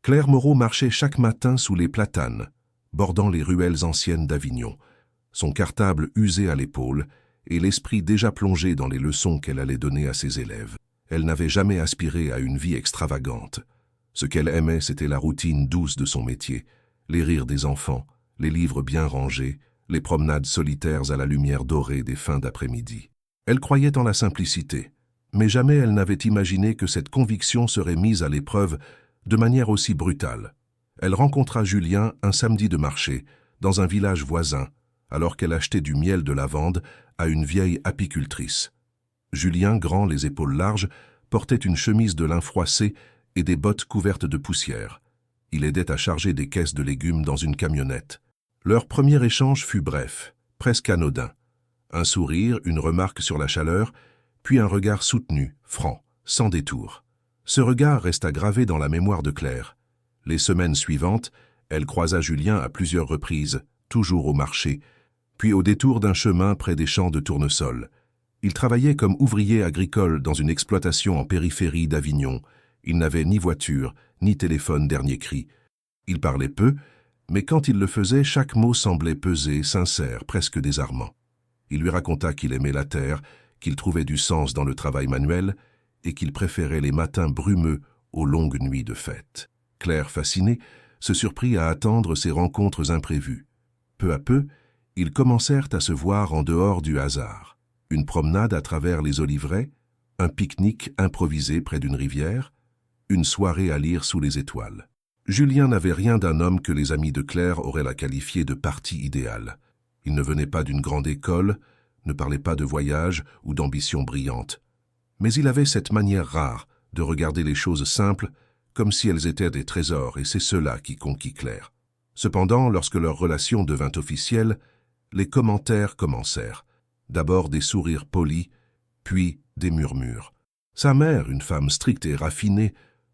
Claire Moreau marchait chaque matin sous les platanes, bordant les ruelles anciennes d'Avignon, son cartable usé à l'épaule et l'esprit déjà plongé dans les leçons qu'elle allait donner à ses élèves. Elle n'avait jamais aspiré à une vie extravagante. Ce qu'elle aimait, c'était la routine douce de son métier, les rires des enfants, les livres bien rangés, les promenades solitaires à la lumière dorée des fins d'après-midi. Elle croyait en la simplicité, mais jamais elle n'avait imaginé que cette conviction serait mise à l'épreuve de manière aussi brutale. Elle rencontra Julien un samedi de marché, dans un village voisin, alors qu'elle achetait du miel de lavande à une vieille apicultrice. Julien, grand, les épaules larges, portait une chemise de lin froissé et des bottes couvertes de poussière. Il aidait à charger des caisses de légumes dans une camionnette. Leur premier échange fut bref, presque anodin. Un sourire, une remarque sur la chaleur, puis un regard soutenu, franc, sans détour. Ce regard resta gravé dans la mémoire de Claire. Les semaines suivantes, elle croisa Julien à plusieurs reprises, toujours au marché, puis au détour d'un chemin près des champs de tournesol. Il travaillait comme ouvrier agricole dans une exploitation en périphérie d'Avignon. Il n'avait ni voiture, ni téléphone dernier cri. Il parlait peu, mais quand il le faisait, chaque mot semblait peser, sincère, presque désarmant. Il lui raconta qu'il aimait la terre, qu'il trouvait du sens dans le travail manuel et qu'il préférait les matins brumeux aux longues nuits de fête. Claire, fascinée, se surprit à attendre ces rencontres imprévues. Peu à peu, ils commencèrent à se voir en dehors du hasard. Une promenade à travers les oliveraies, un pique-nique improvisé près d'une rivière, une soirée à lire sous les étoiles. Julien n'avait rien d'un homme que les amis de Claire auraient la qualifié de parti idéal. Il ne venait pas d'une grande école, ne parlait pas de voyage ou d'ambition brillante. Mais il avait cette manière rare de regarder les choses simples comme si elles étaient des trésors, et c'est cela qui conquit Claire. Cependant, lorsque leur relation devint officielle, les commentaires commencèrent. D'abord des sourires polis, puis des murmures. Sa mère, une femme stricte et raffinée,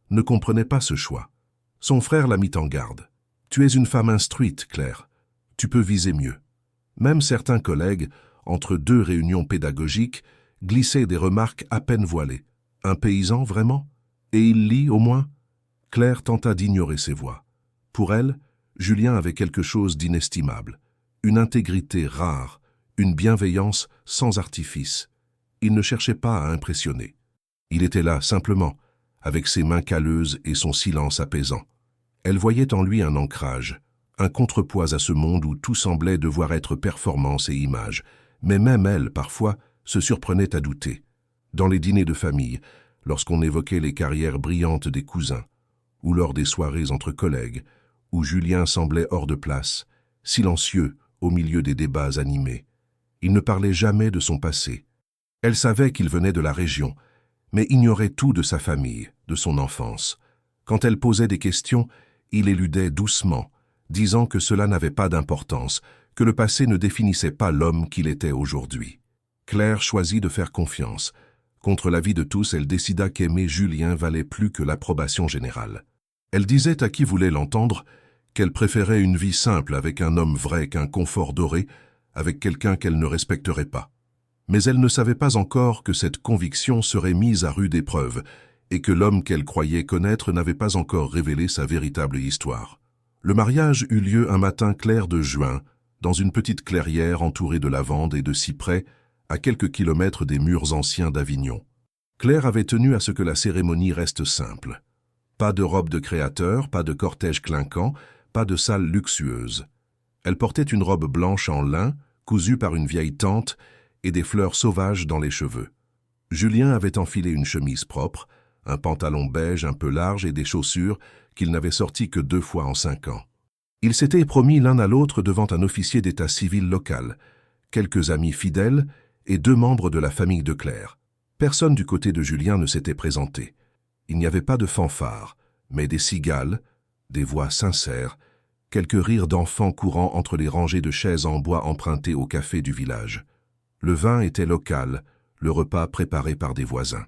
ne comprenait pas ce choix. Son frère la mit en garde. « Tu es une femme instruite, Claire. Tu peux viser mieux. » Même certains collègues, entre deux réunions pédagogiques, glissaient des remarques à peine voilées. « Un paysan, vraiment? Et il lit, au moins ?» Claire tenta d'ignorer ces voix. Pour elle, Julien avait quelque chose d'inestimable. Une intégrité rare, une bienveillance sans artifice. Il ne cherchait pas à impressionner. Il était là, simplement, avec ses mains calleuses et son silence apaisant. Elle voyait en lui un ancrage, un contrepoids à ce monde où tout semblait devoir être performance et image. Mais même elle, parfois, se surprenait à douter. Dans les dîners de famille, lorsqu'on évoquait les carrières brillantes des cousins, ou lors des soirées entre collègues, où Julien semblait hors de place, silencieux au milieu des débats animés. Il ne parlait jamais de son passé. Elle savait qu'il venait de la région, mais ignorait tout de sa famille, de son enfance. Quand elle posait des questions, il éludait doucement, disant que cela n'avait pas d'importance, que le passé ne définissait pas l'homme qu'il était aujourd'hui. Claire choisit de faire confiance. Contre l'avis de tous, elle décida qu'aimer Julien valait plus que l'approbation générale. Elle disait à qui voulait l'entendre qu'elle préférait une vie simple avec un homme vrai qu'un confort doré, avec quelqu'un qu'elle ne respecterait pas. Mais elle ne savait pas encore que cette conviction serait mise à rude épreuve et que l'homme qu'elle croyait connaître n'avait pas encore révélé sa véritable histoire. Le mariage eut lieu un matin clair de juin, dans une petite clairière entourée de lavandes et de cyprès, à quelques kilomètres des murs anciens d'Avignon. Claire avait tenu à ce que la cérémonie reste simple. Pas de robe de créateur, pas de cortège clinquant, pas de salle luxueuse. Elle portait une robe blanche en lin, cousue par une vieille tante, et des fleurs sauvages dans les cheveux. Julien avait enfilé une chemise propre, un pantalon beige un peu large et des chaussures qu'il n'avait sorties que 2 fois en 5 ans. Ils s'étaient promis l'un à l'autre devant un officier d'état civil local, quelques amis fidèles et 2 membres de la famille de Claire. Personne du côté de Julien ne s'était présenté. Il n'y avait pas de fanfare, mais des cigales, des voix sincères, quelques rires d'enfants courant entre les rangées de chaises en bois empruntées au café du village. Le vin était local, le repas préparé par des voisins.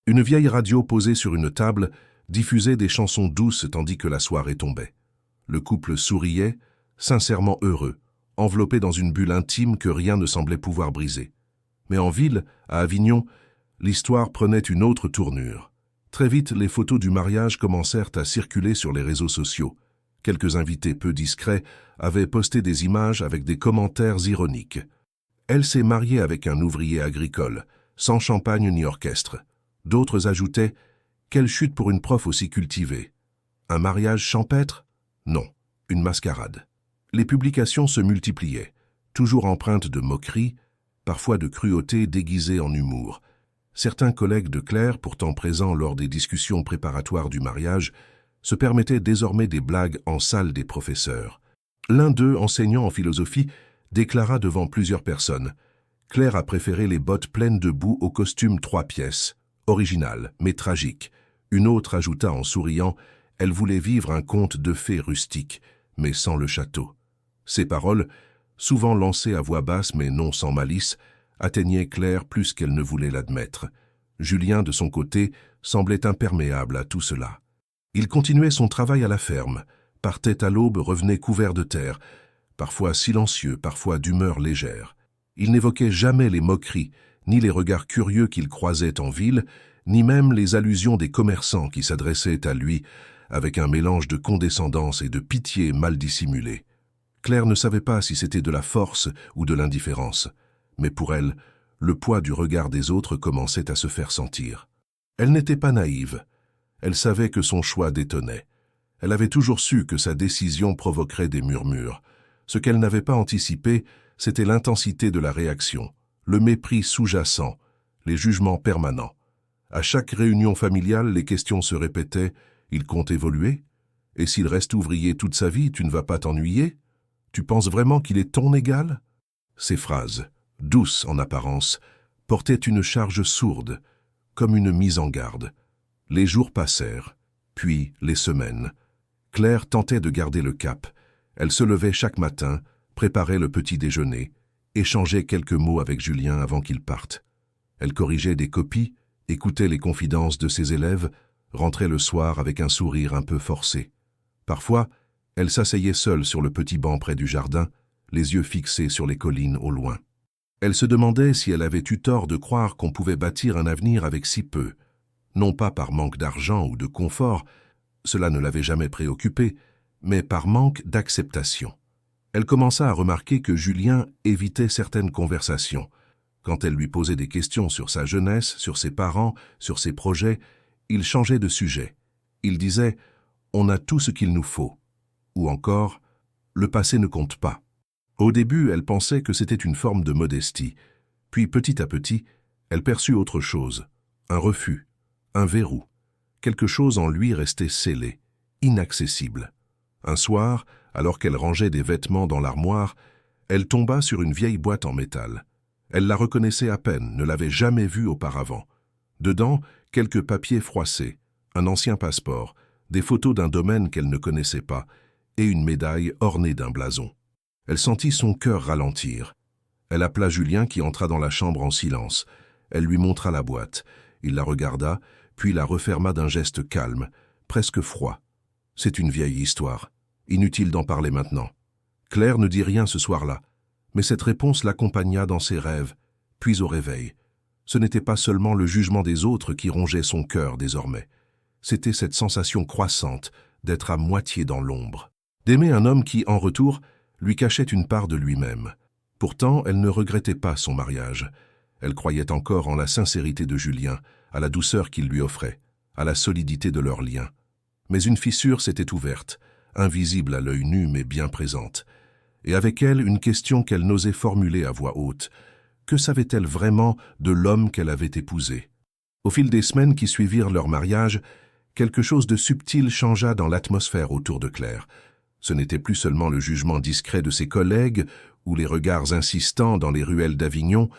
Une vieille radio posée sur une table diffusait des chansons douces tandis que la soirée tombait. Le couple souriait, sincèrement heureux, enveloppé dans une bulle intime que rien ne semblait pouvoir briser. Mais en ville, à Avignon, l'histoire prenait une autre tournure. Très vite, les photos du mariage commencèrent à circuler sur les réseaux sociaux. Quelques invités peu discrets avaient posté des images avec des commentaires ironiques. Elle s'est mariée avec un ouvrier agricole, sans champagne ni orchestre. D'autres ajoutaient « Quelle chute pour une prof aussi cultivée !» Un mariage champêtre? Non, une mascarade. Les publications se multipliaient, toujours empreintes de moquerie, parfois de cruauté déguisée en humour. Certains collègues de Claire, pourtant présents lors des discussions préparatoires du mariage, se permettaient désormais des blagues en salle des professeurs. L'un d'eux, enseignant en philosophie, déclara devant plusieurs personnes « Claire a préféré les bottes pleines de boue au costume 3 pièces, original, mais tragique. » Une autre ajouta en souriant « Elle voulait vivre un conte de fées rustique, mais sans le château. » Ces paroles, souvent lancées à voix basse mais non sans malice, atteignaient Claire plus qu'elle ne voulait l'admettre. Julien, de son côté, semblait imperméable à tout cela. Il continuait son travail à la ferme, partait à l'aube, revenait couvert de terre, parfois silencieux, parfois d'humeur légère. Il n'évoquait jamais les moqueries, ni les regards curieux qu'il croisait en ville, ni même les allusions des commerçants qui s'adressaient à lui avec un mélange de condescendance et de pitié mal dissimulée. Claire ne savait pas si c'était de la force ou de l'indifférence, mais pour elle, le poids du regard des autres commençait à se faire sentir. Elle n'était pas naïve. Elle savait que son choix détonnait. Elle avait toujours su que sa décision provoquerait des murmures. Ce qu'elle n'avait pas anticipé, c'était l'intensité de la réaction, le mépris sous-jacent, les jugements permanents. À chaque réunion familiale, les questions se répétaient « Il compte évoluer? Et s'il reste ouvrier toute sa vie, tu ne vas pas t'ennuyer? Tu penses vraiment qu'il est ton égal ?» Ces phrases, douces en apparence, portaient une charge sourde, comme une mise en garde. Les jours passèrent, puis les semaines. Claire tentait de garder le cap. Elle se levait chaque matin, préparait le petit déjeuner, échangeait quelques mots avec Julien avant qu'il parte. Elle corrigeait des copies, écoutait les confidences de ses élèves, rentrait le soir avec un sourire un peu forcé. Parfois, elle s'asseyait seule sur le petit banc près du jardin, les yeux fixés sur les collines au loin. Elle se demandait si elle avait eu tort de croire qu'on pouvait bâtir un avenir avec si peu. Non pas par manque d'argent ou de confort, cela ne l'avait jamais préoccupée, mais par manque d'acceptation. Elle commença à remarquer que Julien évitait certaines conversations. Quand elle lui posait des questions sur sa jeunesse, sur ses parents, sur ses projets, il changeait de sujet. Il disait « On a tout ce qu'il nous faut » ou encore « Le passé ne compte pas ». Au début, elle pensait que c'était une forme de modestie. Puis, petit à petit, elle perçut autre chose, un refus, un verrou. Quelque chose en lui restait scellé, inaccessible. Un soir, alors qu'elle rangeait des vêtements dans l'armoire, elle tomba sur une vieille boîte en métal. Elle la reconnaissait à peine, ne l'avait jamais vue auparavant. Dedans, quelques papiers froissés, un ancien passeport, des photos d'un domaine qu'elle ne connaissait pas, et une médaille ornée d'un blason. Elle sentit son cœur ralentir. Elle appela Julien qui entra dans la chambre en silence. Elle lui montra la boîte. Il la regarda, puis la referma d'un geste calme, presque froid. C'est une vieille histoire. Inutile d'en parler maintenant. Claire ne dit rien ce soir-là, mais cette réponse l'accompagna dans ses rêves, puis au réveil. Ce n'était pas seulement le jugement des autres qui rongeait son cœur désormais. C'était cette sensation croissante d'être à moitié dans l'ombre. D'aimer un homme qui, en retour, lui cachait une part de lui-même. Pourtant, elle ne regrettait pas son mariage. Elle croyait encore en la sincérité de Julien, à la douceur qu'il lui offrait, à la solidité de leur lien. Mais une fissure s'était ouverte, invisible à l'œil nu mais bien présente. Et avec elle, une question qu'elle n'osait formuler à voix haute. Que savait-elle vraiment de l'homme qu'elle avait épousé? Au fil des semaines qui suivirent leur mariage, quelque chose de subtil changea dans l'atmosphère autour de Claire. Ce n'était plus seulement le jugement discret de ses collègues ou les regards insistants dans les ruelles d'Avignon,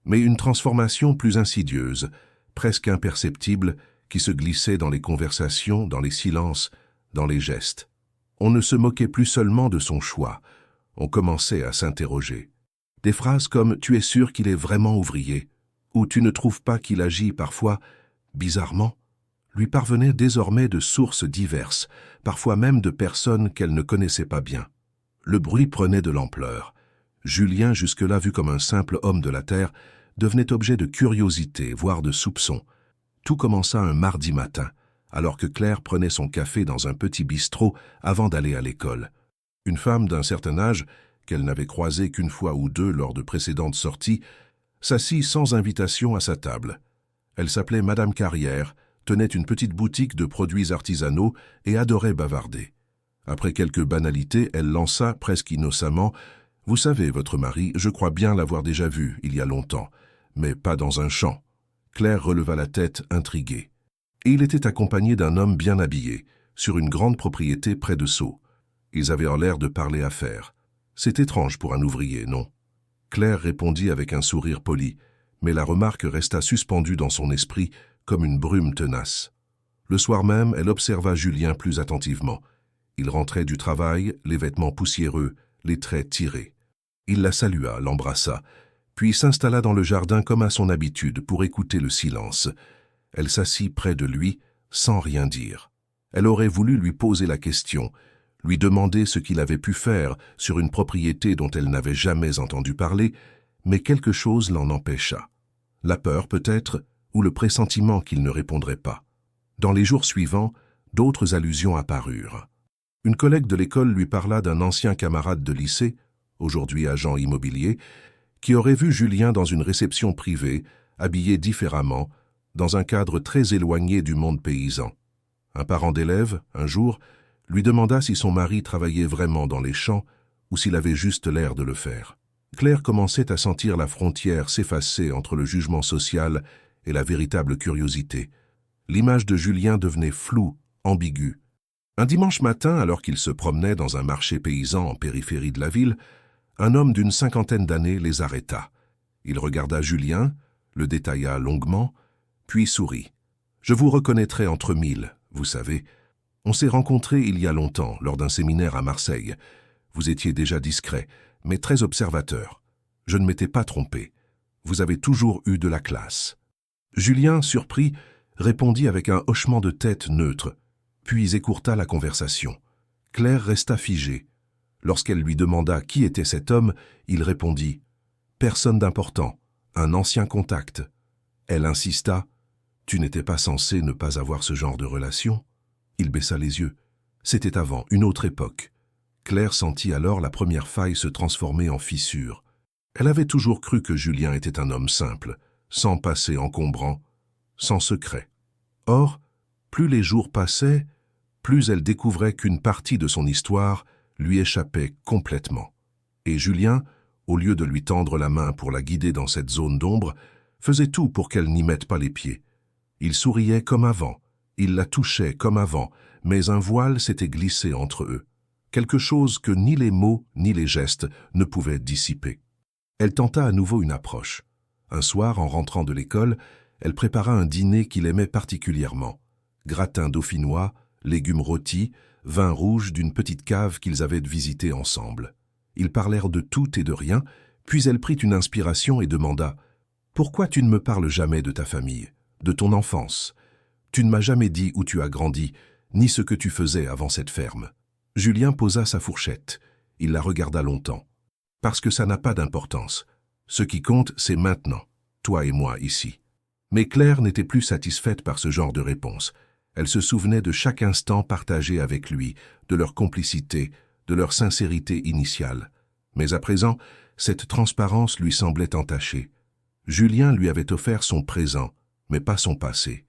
mais une transformation plus insidieuse, presque imperceptible, qui se glissait dans les conversations, dans les silences, dans les gestes. On ne se moquait plus seulement de son choix, on commençait à s'interroger. Des phrases comme « Tu es sûr qu'il est vraiment ouvrier ?» ou « Tu ne trouves pas qu'il agit parfois bizarrement ?» lui parvenaient désormais de sources diverses, parfois même de personnes qu'elle ne connaissait pas bien. Le bruit prenait de l'ampleur. Julien, jusque-là vu comme un simple homme de la terre, devenait objet de curiosité, voire de soupçon. Tout commença un mardi matin, alors que Claire prenait son café dans un petit bistrot avant d'aller à l'école. Une femme d'un certain âge, qu'elle n'avait croisée qu'une fois ou deux lors de précédentes sorties, s'assit sans invitation à sa table. Elle s'appelait Madame Carrière, tenait une petite boutique de produits artisanaux et adorait bavarder. Après quelques banalités, elle lança, presque innocemment, « Vous savez, votre mari, je crois bien l'avoir déjà vu, il y a longtemps, mais pas dans un champ. » Claire releva la tête, intriguée. Et il était accompagné d'un homme bien habillé, sur une grande propriété près de Sceaux. Ils avaient en l'air de parler affaires. C'est étrange pour un ouvrier, non? Claire répondit avec un sourire poli, mais la remarque resta suspendue dans son esprit comme une brume tenace. Le soir même, elle observa Julien plus attentivement. Il rentrait du travail, les vêtements poussiéreux, les traits tirés. Il la salua, l'embrassa, puis s'installa dans le jardin comme à son habitude pour écouter le silence. Elle s'assit près de lui, sans rien dire. Elle aurait voulu lui poser la question, lui demander ce qu'il avait pu faire sur une propriété dont elle n'avait jamais entendu parler, mais quelque chose l'en empêcha. La peur peut-être, ou le pressentiment qu'il ne répondrait pas. Dans les jours suivants, d'autres allusions apparurent. Une collègue de l'école lui parla d'un ancien camarade de lycée, aujourd'hui agent immobilier, qui aurait vu Julien dans une réception privée, habillé différemment, dans un cadre très éloigné du monde paysan. Un parent d'élève, un jour, lui demanda si son mari travaillait vraiment dans les champs ou s'il avait juste l'air de le faire. Claire commençait à sentir la frontière s'effacer entre le jugement social et la véritable curiosité. L'image de Julien devenait floue, ambiguë. Un dimanche matin, alors qu'il se promenait dans un marché paysan en périphérie de la ville, un homme d'une 50aine d'années les arrêta. Il regarda Julien, le détailla longuement, puis sourit. « Je vous reconnaîtrai entre mille, vous savez. On s'est rencontrés il y a longtemps, lors d'un séminaire à Marseille. Vous étiez déjà discret, mais très observateur. Je ne m'étais pas trompé. Vous avez toujours eu de la classe. » Julien, surpris, répondit avec un hochement de tête neutre, puis écourta la conversation. Claire resta figée. Lorsqu'elle lui demanda qui était cet homme, il répondit « Personne d'important, un ancien contact. » Elle insista « Tu n'étais pas censé ne pas avoir ce genre de relation ?» Il baissa les yeux. C'était avant, une autre époque. Claire sentit alors la première faille se transformer en fissure. Elle avait toujours cru que Julien était un homme simple, sans passé encombrant, sans secret. Or, plus les jours passaient, plus elle découvrait qu'une partie de son histoire lui échappait complètement. Et Julien, au lieu de lui tendre la main pour la guider dans cette zone d'ombre, faisait tout pour qu'elle n'y mette pas les pieds. Il souriait comme avant, il la touchait comme avant, mais un voile s'était glissé entre eux, quelque chose que ni les mots ni les gestes ne pouvaient dissiper. Elle tenta à nouveau une approche. Un soir, en rentrant de l'école, elle prépara un dîner qu'il aimait particulièrement. Gratin dauphinois, légumes rôtis, vin rouge d'une petite cave qu'ils avaient visitée ensemble. Ils parlèrent de tout et de rien, puis elle prit une inspiration et demanda « Pourquoi tu ne me parles jamais de ta famille, de ton enfance? Tu ne m'as jamais dit où tu as grandi, ni ce que tu faisais avant cette ferme. » Julien posa sa fourchette. Il la regarda longtemps. « Parce que ça n'a pas d'importance. Ce qui compte, c'est maintenant, toi et moi ici. » Mais Claire n'était plus satisfaite par ce genre de réponse. Elle se souvenait de chaque instant partagé avec lui, de leur complicité, de leur sincérité initiale. Mais à présent, cette transparence lui semblait entachée. Julien lui avait offert son présent, mais pas son passé.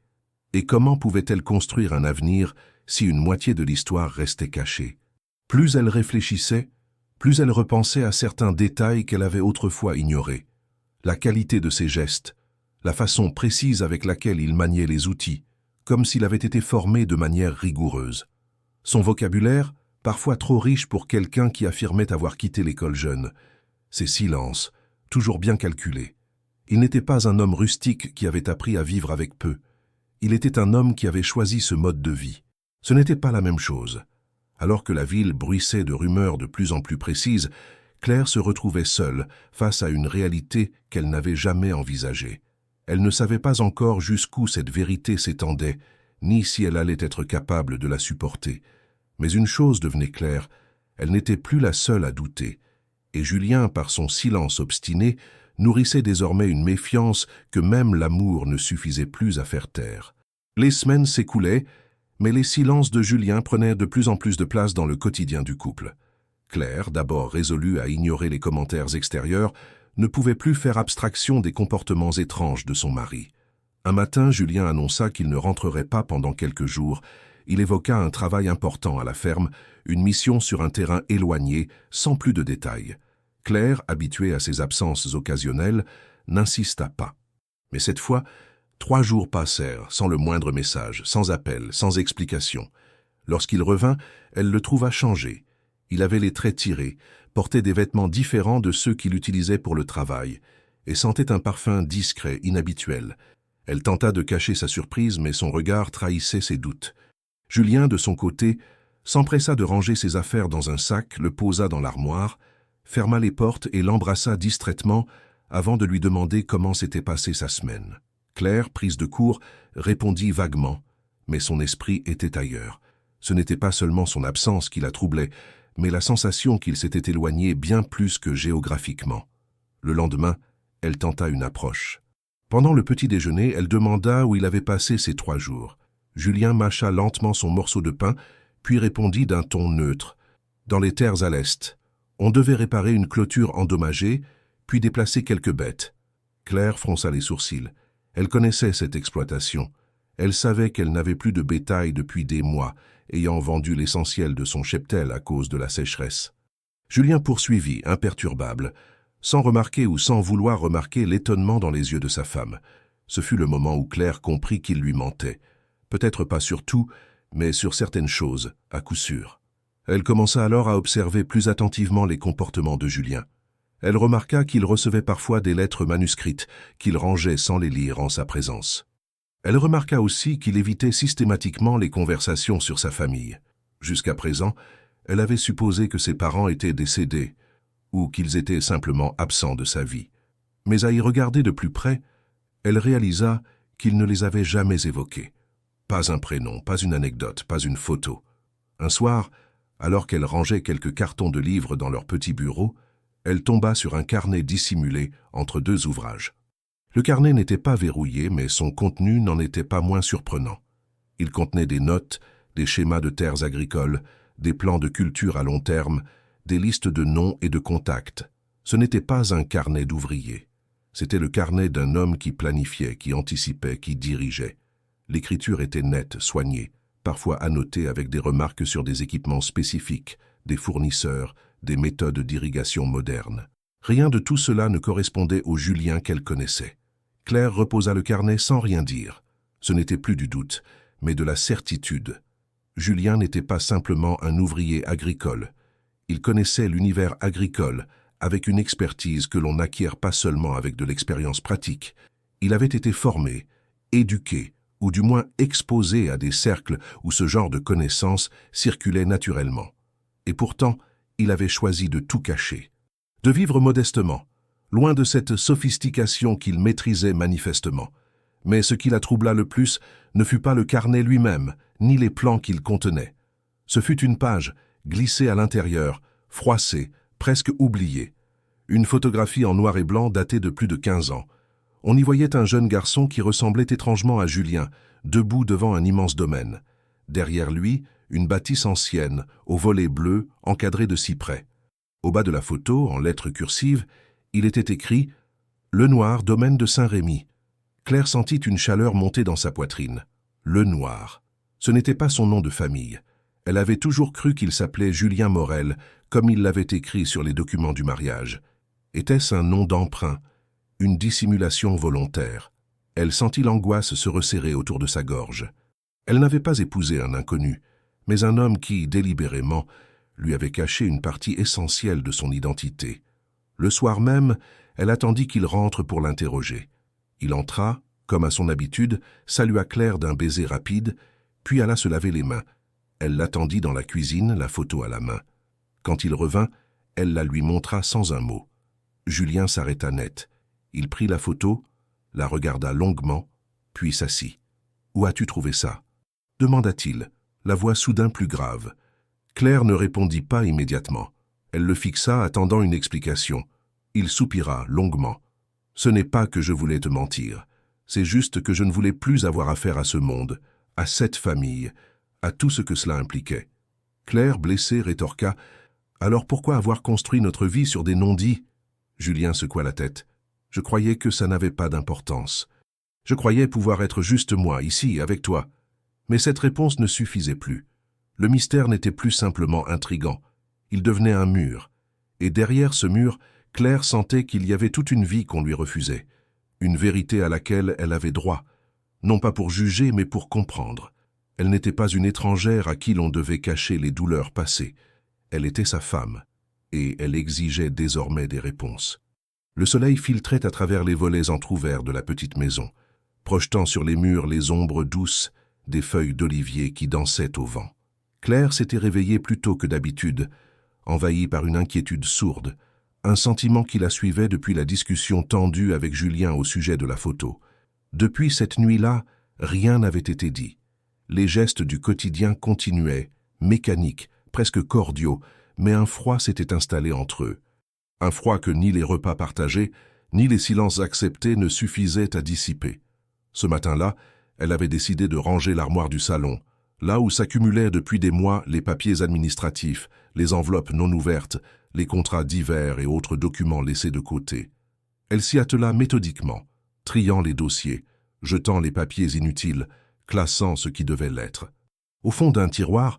Et comment pouvait-elle construire un avenir si une moitié de l'histoire restait cachée? Plus elle réfléchissait, plus elle repensait à certains détails qu'elle avait autrefois ignorés. La qualité de ses gestes, la façon précise avec laquelle il maniait les outils, comme s'il avait été formé de manière rigoureuse. Son vocabulaire, parfois trop riche pour quelqu'un qui affirmait avoir quitté l'école jeune. Ses silences, toujours bien calculés. Il n'était pas un homme rustique qui avait appris à vivre avec peu. Il était un homme qui avait choisi ce mode de vie. Ce n'était pas la même chose. Alors que la ville bruissait de rumeurs de plus en plus précises, Claire se retrouvait seule face à une réalité qu'elle n'avait jamais envisagée. Elle ne savait pas encore jusqu'où cette vérité s'étendait, ni si elle allait être capable de la supporter. Mais une chose devenait claire, elle n'était plus la seule à douter, et Julien, par son silence obstiné, nourrissait désormais une méfiance que même l'amour ne suffisait plus à faire taire. Les semaines s'écoulaient, mais les silences de Julien prenaient de plus en plus de place dans le quotidien du couple. Claire, d'abord résolue à ignorer les commentaires extérieurs, ne pouvait plus faire abstraction des comportements étranges de son mari. Un matin, Julien annonça qu'il ne rentrerait pas pendant quelques jours. Il évoqua un travail important à la ferme, une mission sur un terrain éloigné, sans plus de détails. Claire, habituée à ses absences occasionnelles, n'insista pas. Mais cette fois, 3 jours passèrent, sans le moindre message, sans appel, sans explication. Lorsqu'il revint, elle le trouva changé. Il avait les traits tirés, portait des vêtements différents de ceux qu'il utilisait pour le travail, et sentait un parfum discret, inhabituel. Elle tenta de cacher sa surprise, mais son regard trahissait ses doutes. Julien, de son côté, s'empressa de ranger ses affaires dans un sac, le posa dans l'armoire, ferma les portes et l'embrassa distraitement avant de lui demander comment s'était passée sa semaine. Claire, prise de court, répondit vaguement, mais son esprit était ailleurs. Ce n'était pas seulement son absence qui la troublait, mais la sensation qu'il s'était éloigné bien plus que géographiquement. Le lendemain, elle tenta une approche. Pendant le petit déjeuner, elle demanda où il avait passé ces 3 jours. Julien mâcha lentement son morceau de pain, puis répondit d'un ton neutre. « Dans les terres à l'est. On devait réparer une clôture endommagée, puis déplacer quelques bêtes. » Claire fronça les sourcils. Elle connaissait cette exploitation. Elle savait qu'elle n'avait plus de bétail depuis des mois, ayant vendu l'essentiel de son cheptel à cause de la sécheresse. Julien poursuivit, imperturbable, sans remarquer ou sans vouloir remarquer l'étonnement dans les yeux de sa femme. Ce fut le moment où Claire comprit qu'il lui mentait. Peut-être pas sur tout, mais sur certaines choses, à coup sûr. Elle commença alors à observer plus attentivement les comportements de Julien. Elle remarqua qu'il recevait parfois des lettres manuscrites, qu'il rangeait sans les lire en sa présence. Elle remarqua aussi qu'il évitait systématiquement les conversations sur sa famille. Jusqu'à présent, elle avait supposé que ses parents étaient décédés, ou qu'ils étaient simplement absents de sa vie. Mais à y regarder de plus près, elle réalisa qu'il ne les avait jamais évoqués. Pas un prénom, pas une anecdote, pas une photo. Un soir, alors qu'elle rangeait quelques cartons de livres dans leur petit bureau, elle tomba sur un carnet dissimulé entre 2 ouvrages. Le carnet n'était pas verrouillé, mais son contenu n'en était pas moins surprenant. Il contenait des notes, des schémas de terres agricoles, des plans de culture à long terme, des listes de noms et de contacts. Ce n'était pas un carnet d'ouvrier. C'était le carnet d'un homme qui planifiait, qui anticipait, qui dirigeait. L'écriture était nette, soignée, parfois annotée avec des remarques sur des équipements spécifiques, des fournisseurs, des méthodes d'irrigation modernes. Rien de tout cela ne correspondait au Julien qu'elle connaissait. Claire reposa le carnet sans rien dire. Ce n'était plus du doute, mais de la certitude. Julien n'était pas simplement un ouvrier agricole. Il connaissait l'univers agricole avec une expertise que l'on n'acquiert pas seulement avec de l'expérience pratique. Il avait été formé, éduqué, ou du moins exposé à des cercles où ce genre de connaissances circulait naturellement. Et pourtant, il avait choisi de tout cacher, de vivre modestement, loin de cette sophistication qu'il maîtrisait manifestement. Mais ce qui la troubla le plus ne fut pas le carnet lui-même, ni les plans qu'il contenait. Ce fut une page, glissée à l'intérieur, froissée, presque oubliée. Une photographie en noir et blanc datée de plus de 15 ans. On y voyait un jeune garçon qui ressemblait étrangement à Julien, debout devant un immense domaine. Derrière lui, une bâtisse ancienne, aux volets bleus, encadrée de cyprès. Au bas de la photo, en lettres cursives, il était écrit « Le Noir, domaine de Saint-Rémy ». Claire sentit une chaleur monter dans sa poitrine. Le Noir. Ce n'était pas son nom de famille. Elle avait toujours cru qu'il s'appelait Julien Morel, comme il l'avait écrit sur les documents du mariage. Était-ce un nom d'emprunt, une dissimulation volontaire? Elle sentit l'angoisse se resserrer autour de sa gorge. Elle n'avait pas épousé un inconnu, mais un homme qui, délibérément, lui avait caché une partie essentielle de son identité. Le soir même, elle attendit qu'il rentre pour l'interroger. Il entra, comme à son habitude, salua Claire d'un baiser rapide, puis alla se laver les mains. Elle l'attendit dans la cuisine, la photo à la main. Quand il revint, elle la lui montra sans un mot. Julien s'arrêta net. Il prit la photo, la regarda longuement, puis s'assit. « Où as-tu trouvé ça ?» demanda-t-il, la voix soudain plus grave. Claire ne répondit pas immédiatement. Elle le fixa, attendant une explication. Il soupira longuement. Ce n'est pas que je voulais te mentir, c'est juste que je ne voulais plus avoir affaire à ce monde, à cette famille, à tout ce que cela impliquait. Claire, blessée, rétorqua « Alors pourquoi avoir construit notre vie sur des non-dits » Julien secoua la tête. « Je croyais que ça n'avait pas d'importance. Je croyais pouvoir être juste moi, ici, avec toi. » Mais cette réponse ne suffisait plus. Le mystère n'était plus simplement intrigant. Il devenait un mur. Et derrière ce mur, Claire sentait qu'il y avait toute une vie qu'on lui refusait. Une vérité à laquelle elle avait droit. Non pas pour juger, mais pour comprendre. Elle n'était pas une étrangère à qui l'on devait cacher les douleurs passées. Elle était sa femme. Et elle exigeait désormais des réponses. Le soleil filtrait à travers les volets entr'ouverts de la petite maison, projetant sur les murs les ombres douces des feuilles d'olivier qui dansaient au vent. Claire s'était réveillée plus tôt que d'habitude, envahie par une inquiétude sourde, un sentiment qui la suivait depuis la discussion tendue avec Julien au sujet de la photo. Depuis cette nuit-là, rien n'avait été dit. Les gestes du quotidien continuaient, mécaniques, presque cordiaux, mais un froid s'était installé entre eux. Un froid que ni les repas partagés, ni les silences acceptés ne suffisaient à dissiper. Ce matin-là, elle avait décidé de ranger l'armoire du salon, là où s'accumulaient depuis des mois les papiers administratifs, les enveloppes non ouvertes, les contrats divers et autres documents laissés de côté. Elle s'y attela méthodiquement, triant les dossiers, jetant les papiers inutiles, classant ce qui devait l'être. Au fond d'un tiroir,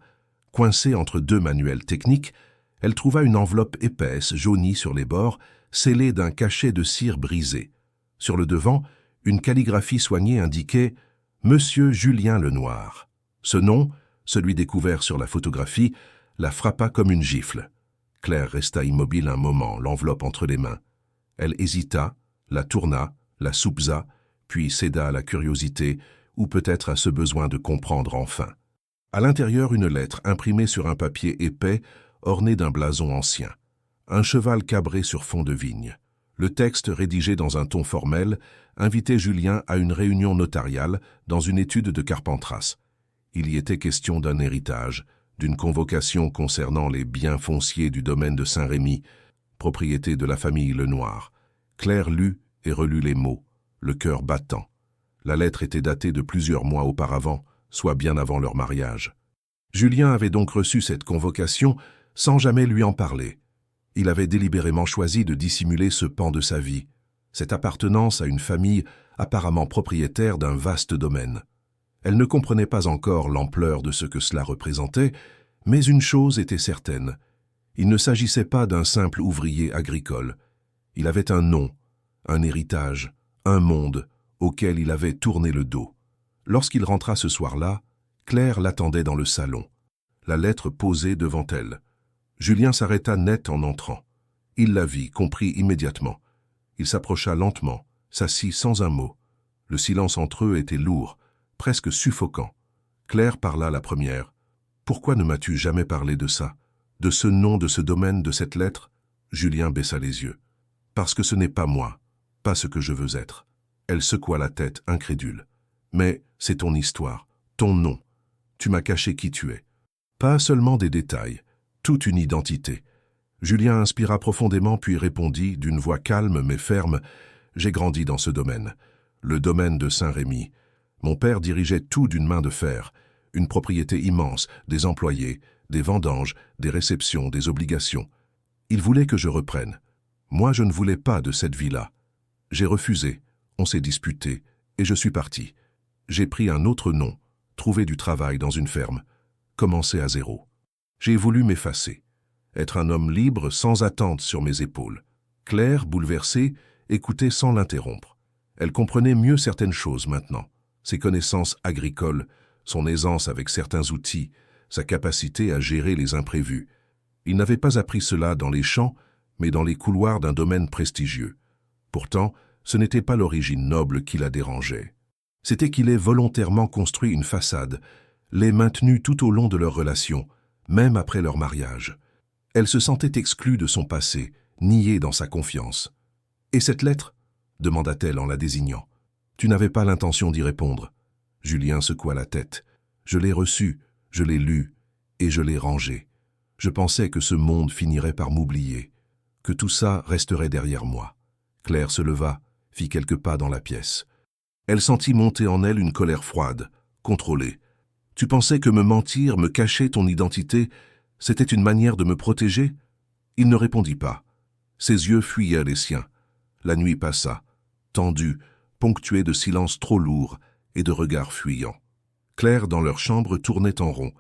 coincé entre deux manuels techniques, elle trouva une enveloppe épaisse, jaunie sur les bords, scellée d'un cachet de cire brisé. Sur le devant, une calligraphie soignée indiquait « Monsieur Julien Lenoir ». Ce nom, celui découvert sur la photographie, la frappa comme une gifle. Claire resta immobile un moment, l'enveloppe entre les mains. Elle hésita, la tourna, la soupesa, puis céda à la curiosité, ou peut-être à ce besoin de comprendre enfin. À l'intérieur, une lettre imprimée sur un papier épais, orné d'un blason ancien. Un cheval cabré sur fond de vigne. Le texte, rédigé dans un ton formel, invitait Julien à une réunion notariale dans une étude de Carpentras. Il y était question d'un héritage, d'une convocation concernant les biens fonciers du domaine de Saint-Rémy, propriété de la famille Lenoir. Claire lut et relut les mots, le cœur battant. La lettre était datée de plusieurs mois auparavant, soit bien avant leur mariage. Julien avait donc reçu cette convocation sans jamais lui en parler. Il avait délibérément choisi de dissimuler ce pan de sa vie, cette appartenance à une famille apparemment propriétaire d'un vaste domaine. Elle ne comprenait pas encore l'ampleur de ce que cela représentait, mais une chose était certaine. Il ne s'agissait pas d'un simple ouvrier agricole. Il avait un nom, un héritage, un monde auquel il avait tourné le dos. Lorsqu'il rentra ce soir-là, Claire l'attendait dans le salon, la lettre posée devant elle. Julien s'arrêta net en entrant. Il la vit, comprit immédiatement. Il s'approcha lentement, s'assit sans un mot. Le silence entre eux était lourd, presque suffocant. Claire parla la première. « Pourquoi ne m'as-tu jamais parlé de ça, de ce nom, de ce domaine, de cette lettre ?» Julien baissa les yeux. « Parce que ce n'est pas moi, pas ce que je veux être. » Elle secoua la tête, incrédule. « Mais c'est ton histoire, ton nom. Tu m'as caché qui tu es. Pas seulement des détails, toute une identité. » Julien inspira profondément puis répondit d'une voix calme mais ferme « J'ai grandi dans ce domaine, le domaine de Saint-Rémy. Mon père dirigeait tout d'une main de fer, une propriété immense, des employés, des vendanges, des réceptions, des obligations. Il voulait que je reprenne. Moi, je ne voulais pas de cette vie-là. J'ai refusé, on s'est disputé, et je suis parti. J'ai pris un autre nom, trouvé du travail dans une ferme, commencé à zéro. J'ai voulu m'effacer, être un homme libre sans attente sur mes épaules. » Claire, bouleversée, écoutait sans l'interrompre. Elle comprenait mieux certaines choses maintenant. Ses connaissances agricoles, son aisance avec certains outils, sa capacité à gérer les imprévus. Il n'avait pas appris cela dans les champs, mais dans les couloirs d'un domaine prestigieux. Pourtant, ce n'était pas l'origine noble qui la dérangeait. C'était qu'il ait volontairement construit une façade, l'ait maintenue tout au long de leur relation, même après leur mariage. Elle se sentait exclue de son passé, niée dans sa confiance. « Et cette lettre ?» demanda-t-elle en la désignant. « Tu n'avais pas l'intention d'y répondre. » Julien secoua la tête. « Je l'ai reçue, je l'ai lue, et je l'ai rangée. Je pensais que ce monde finirait par m'oublier, que tout ça resterait derrière moi. » Claire se leva, fit quelques pas dans la pièce. Elle sentit monter en elle une colère froide, contrôlée. « Tu pensais que me mentir, me cacher ton identité, c'était une manière de me protéger ?» Il ne répondit pas. Ses yeux fuyaient les siens. La nuit passa, tendue, ponctuée de silences trop lourds et de regards fuyants. Claire, dans leur chambre, tournait en rond.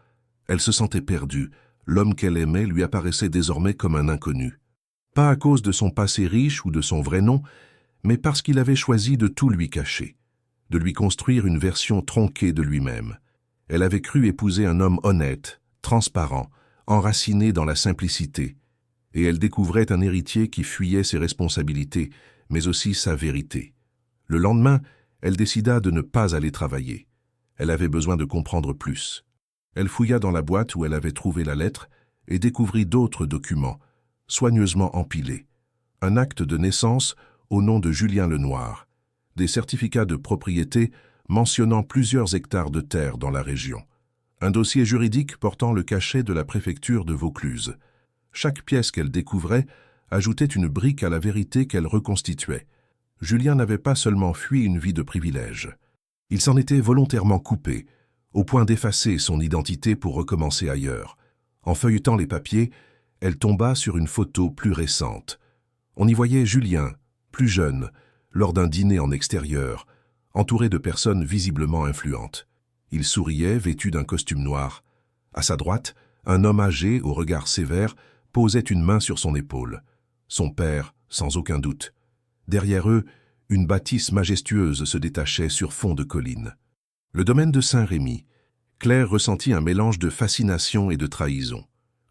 Elle se sentait perdue. L'homme qu'elle aimait lui apparaissait désormais comme un inconnu. Pas à cause de son passé riche ou de son vrai nom, mais parce qu'il avait choisi de tout lui cacher, de lui construire une version tronquée de lui-même. Elle avait cru épouser un homme honnête, transparent, enraciné dans la simplicité, et elle découvrait un héritier qui fuyait ses responsabilités, mais aussi sa vérité. Le lendemain, elle décida de ne pas aller travailler. Elle avait besoin de comprendre plus. Elle fouilla dans la boîte où elle avait trouvé la lettre et découvrit d'autres documents, soigneusement empilés. Un acte de naissance au nom de Julien Lenoir, des certificats de propriété mentionnant plusieurs hectares de terre dans la région, un dossier juridique portant le cachet de la préfecture de Vaucluse. Chaque pièce qu'elle découvrait ajoutait une brique à la vérité qu'elle reconstituait. Julien n'avait pas seulement fui une vie de privilège. Il s'en était volontairement coupé, au point d'effacer son identité pour recommencer ailleurs. En feuilletant les papiers, elle tomba sur une photo plus récente. On y voyait Julien, plus jeune, lors d'un dîner en extérieur, entouré de personnes visiblement influentes. Il souriait, vêtu d'un costume noir. À sa droite, un homme âgé, au regard sévère, posait une main sur son épaule. Son père, sans aucun doute. Derrière eux, une bâtisse majestueuse se détachait sur fond de collines. Le domaine de Saint-Rémy. Claire ressentit un mélange de fascination et de trahison.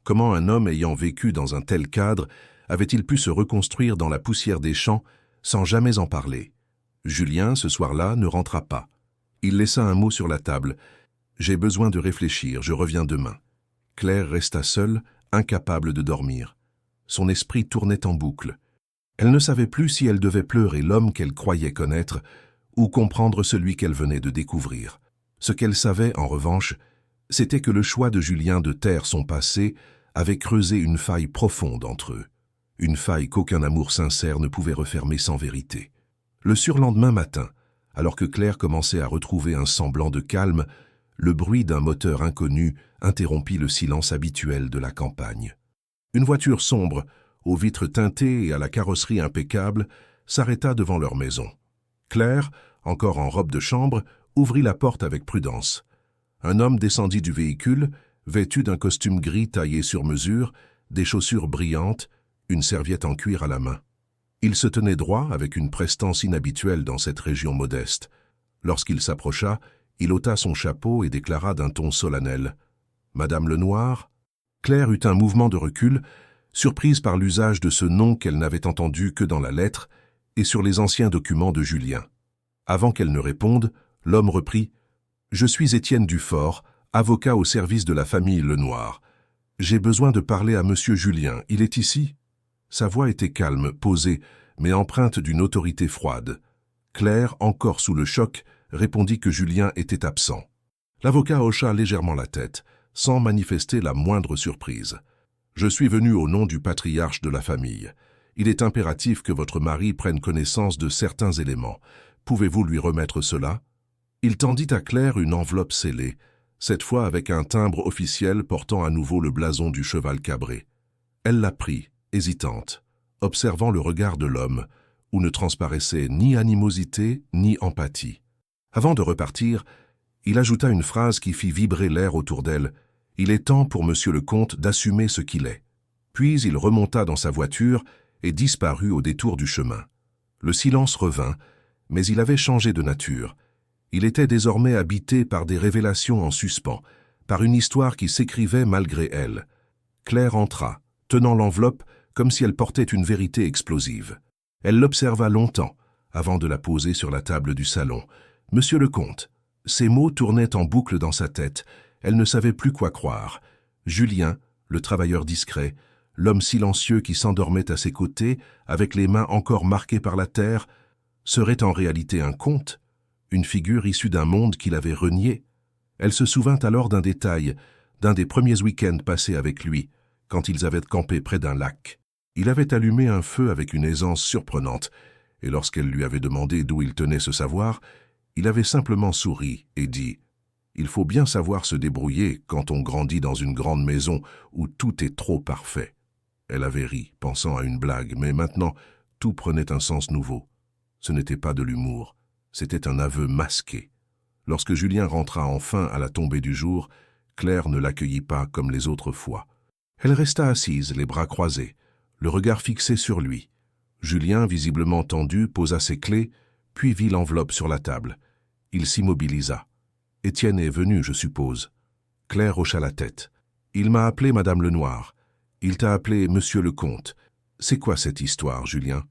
Comment un homme ayant vécu dans un tel cadre avait-il pu se reconstruire dans la poussière des champs sans jamais en parler? Julien, ce soir-là, ne rentra pas. Il laissa un mot sur la table. « J'ai besoin de réfléchir, je reviens demain. » Claire resta seule, incapable de dormir. Son esprit tournait en boucle. Elle ne savait plus si elle devait pleurer l'homme qu'elle croyait connaître ou comprendre celui qu'elle venait de découvrir. Ce qu'elle savait, en revanche, c'était que le choix de Julien de taire son passé avait creusé une faille profonde entre eux. Une faille qu'aucun amour sincère ne pouvait refermer sans vérité. Le surlendemain matin, alors que Claire commençait à retrouver un semblant de calme, le bruit d'un moteur inconnu interrompit le silence habituel de la campagne. Une voiture sombre, aux vitres teintées et à la carrosserie impeccable, s'arrêta devant leur maison. Claire, encore en robe de chambre, ouvrit la porte avec prudence. Un homme descendit du véhicule, vêtu d'un costume gris taillé sur mesure, des chaussures brillantes, une serviette en cuir à la main. Il se tenait droit avec une prestance inhabituelle dans cette région modeste. Lorsqu'il s'approcha, il ôta son chapeau et déclara d'un ton solennel « Madame Lenoir ?» Claire eut un mouvement de recul, surprise par l'usage de ce nom qu'elle n'avait entendu que dans la lettre et sur les anciens documents de Julien. Avant qu'elle ne réponde, l'homme reprit « Je suis Étienne Dufort, avocat au service de la famille Lenoir. J'ai besoin de parler à monsieur Julien. Il est ici ?» Sa voix était calme, posée, mais empreinte d'une autorité froide. Claire, encore sous le choc, répondit que Julien était absent. L'avocat hocha légèrement la tête, sans manifester la moindre surprise. « Je suis venu au nom du patriarche de la famille. Il est impératif que votre mari prenne connaissance de certains éléments. Pouvez-vous lui remettre cela ?» Il tendit à Claire une enveloppe scellée, cette fois avec un timbre officiel portant à nouveau le blason du cheval cabré. Elle la prit, hésitante, observant le regard de l'homme, où ne transparaissait ni animosité ni empathie. Avant de repartir, il ajouta une phrase qui fit vibrer l'air autour d'elle. « Il est temps pour monsieur le comte d'assumer ce qu'il est. » Puis il remonta dans sa voiture et disparut au détour du chemin. Le silence revint, mais il avait changé de nature. Il était désormais habité par des révélations en suspens, par une histoire qui s'écrivait malgré elle. Claire entra, tenant l'enveloppe comme si elle portait une vérité explosive. Elle l'observa longtemps, avant de la poser sur la table du salon. « Monsieur le comte !» Ces mots tournaient en boucle dans sa tête. Elle ne savait plus quoi croire. Julien, le travailleur discret, l'homme silencieux qui s'endormait à ses côtés, avec les mains encore marquées par la terre, serait en réalité un conte, une figure issue d'un monde qu'il avait renié. Elle se souvint alors d'un détail, d'un des premiers week-ends passés avec lui, quand ils avaient campé près d'un lac. Il avait allumé un feu avec une aisance surprenante, et lorsqu'elle lui avait demandé d'où il tenait ce savoir, il avait simplement souri et dit « Il faut bien savoir se débrouiller quand on grandit dans une grande maison où tout est trop parfait. » Elle avait ri, pensant à une blague, mais maintenant, tout prenait un sens nouveau. Ce n'était pas de l'humour, c'était un aveu masqué. Lorsque Julien rentra enfin à la tombée du jour, Claire ne l'accueillit pas comme les autres fois. Elle resta assise, les bras croisés, le regard fixé sur lui. Julien, visiblement tendu, posa ses clés, puis vit l'enveloppe sur la table. Il s'immobilisa. « Étienne est venu, je suppose. » Claire hocha la tête. « Il m'a appelé Madame Lenoir. Il t'a appelé Monsieur le Comte. C'est quoi cette histoire, Julien ?»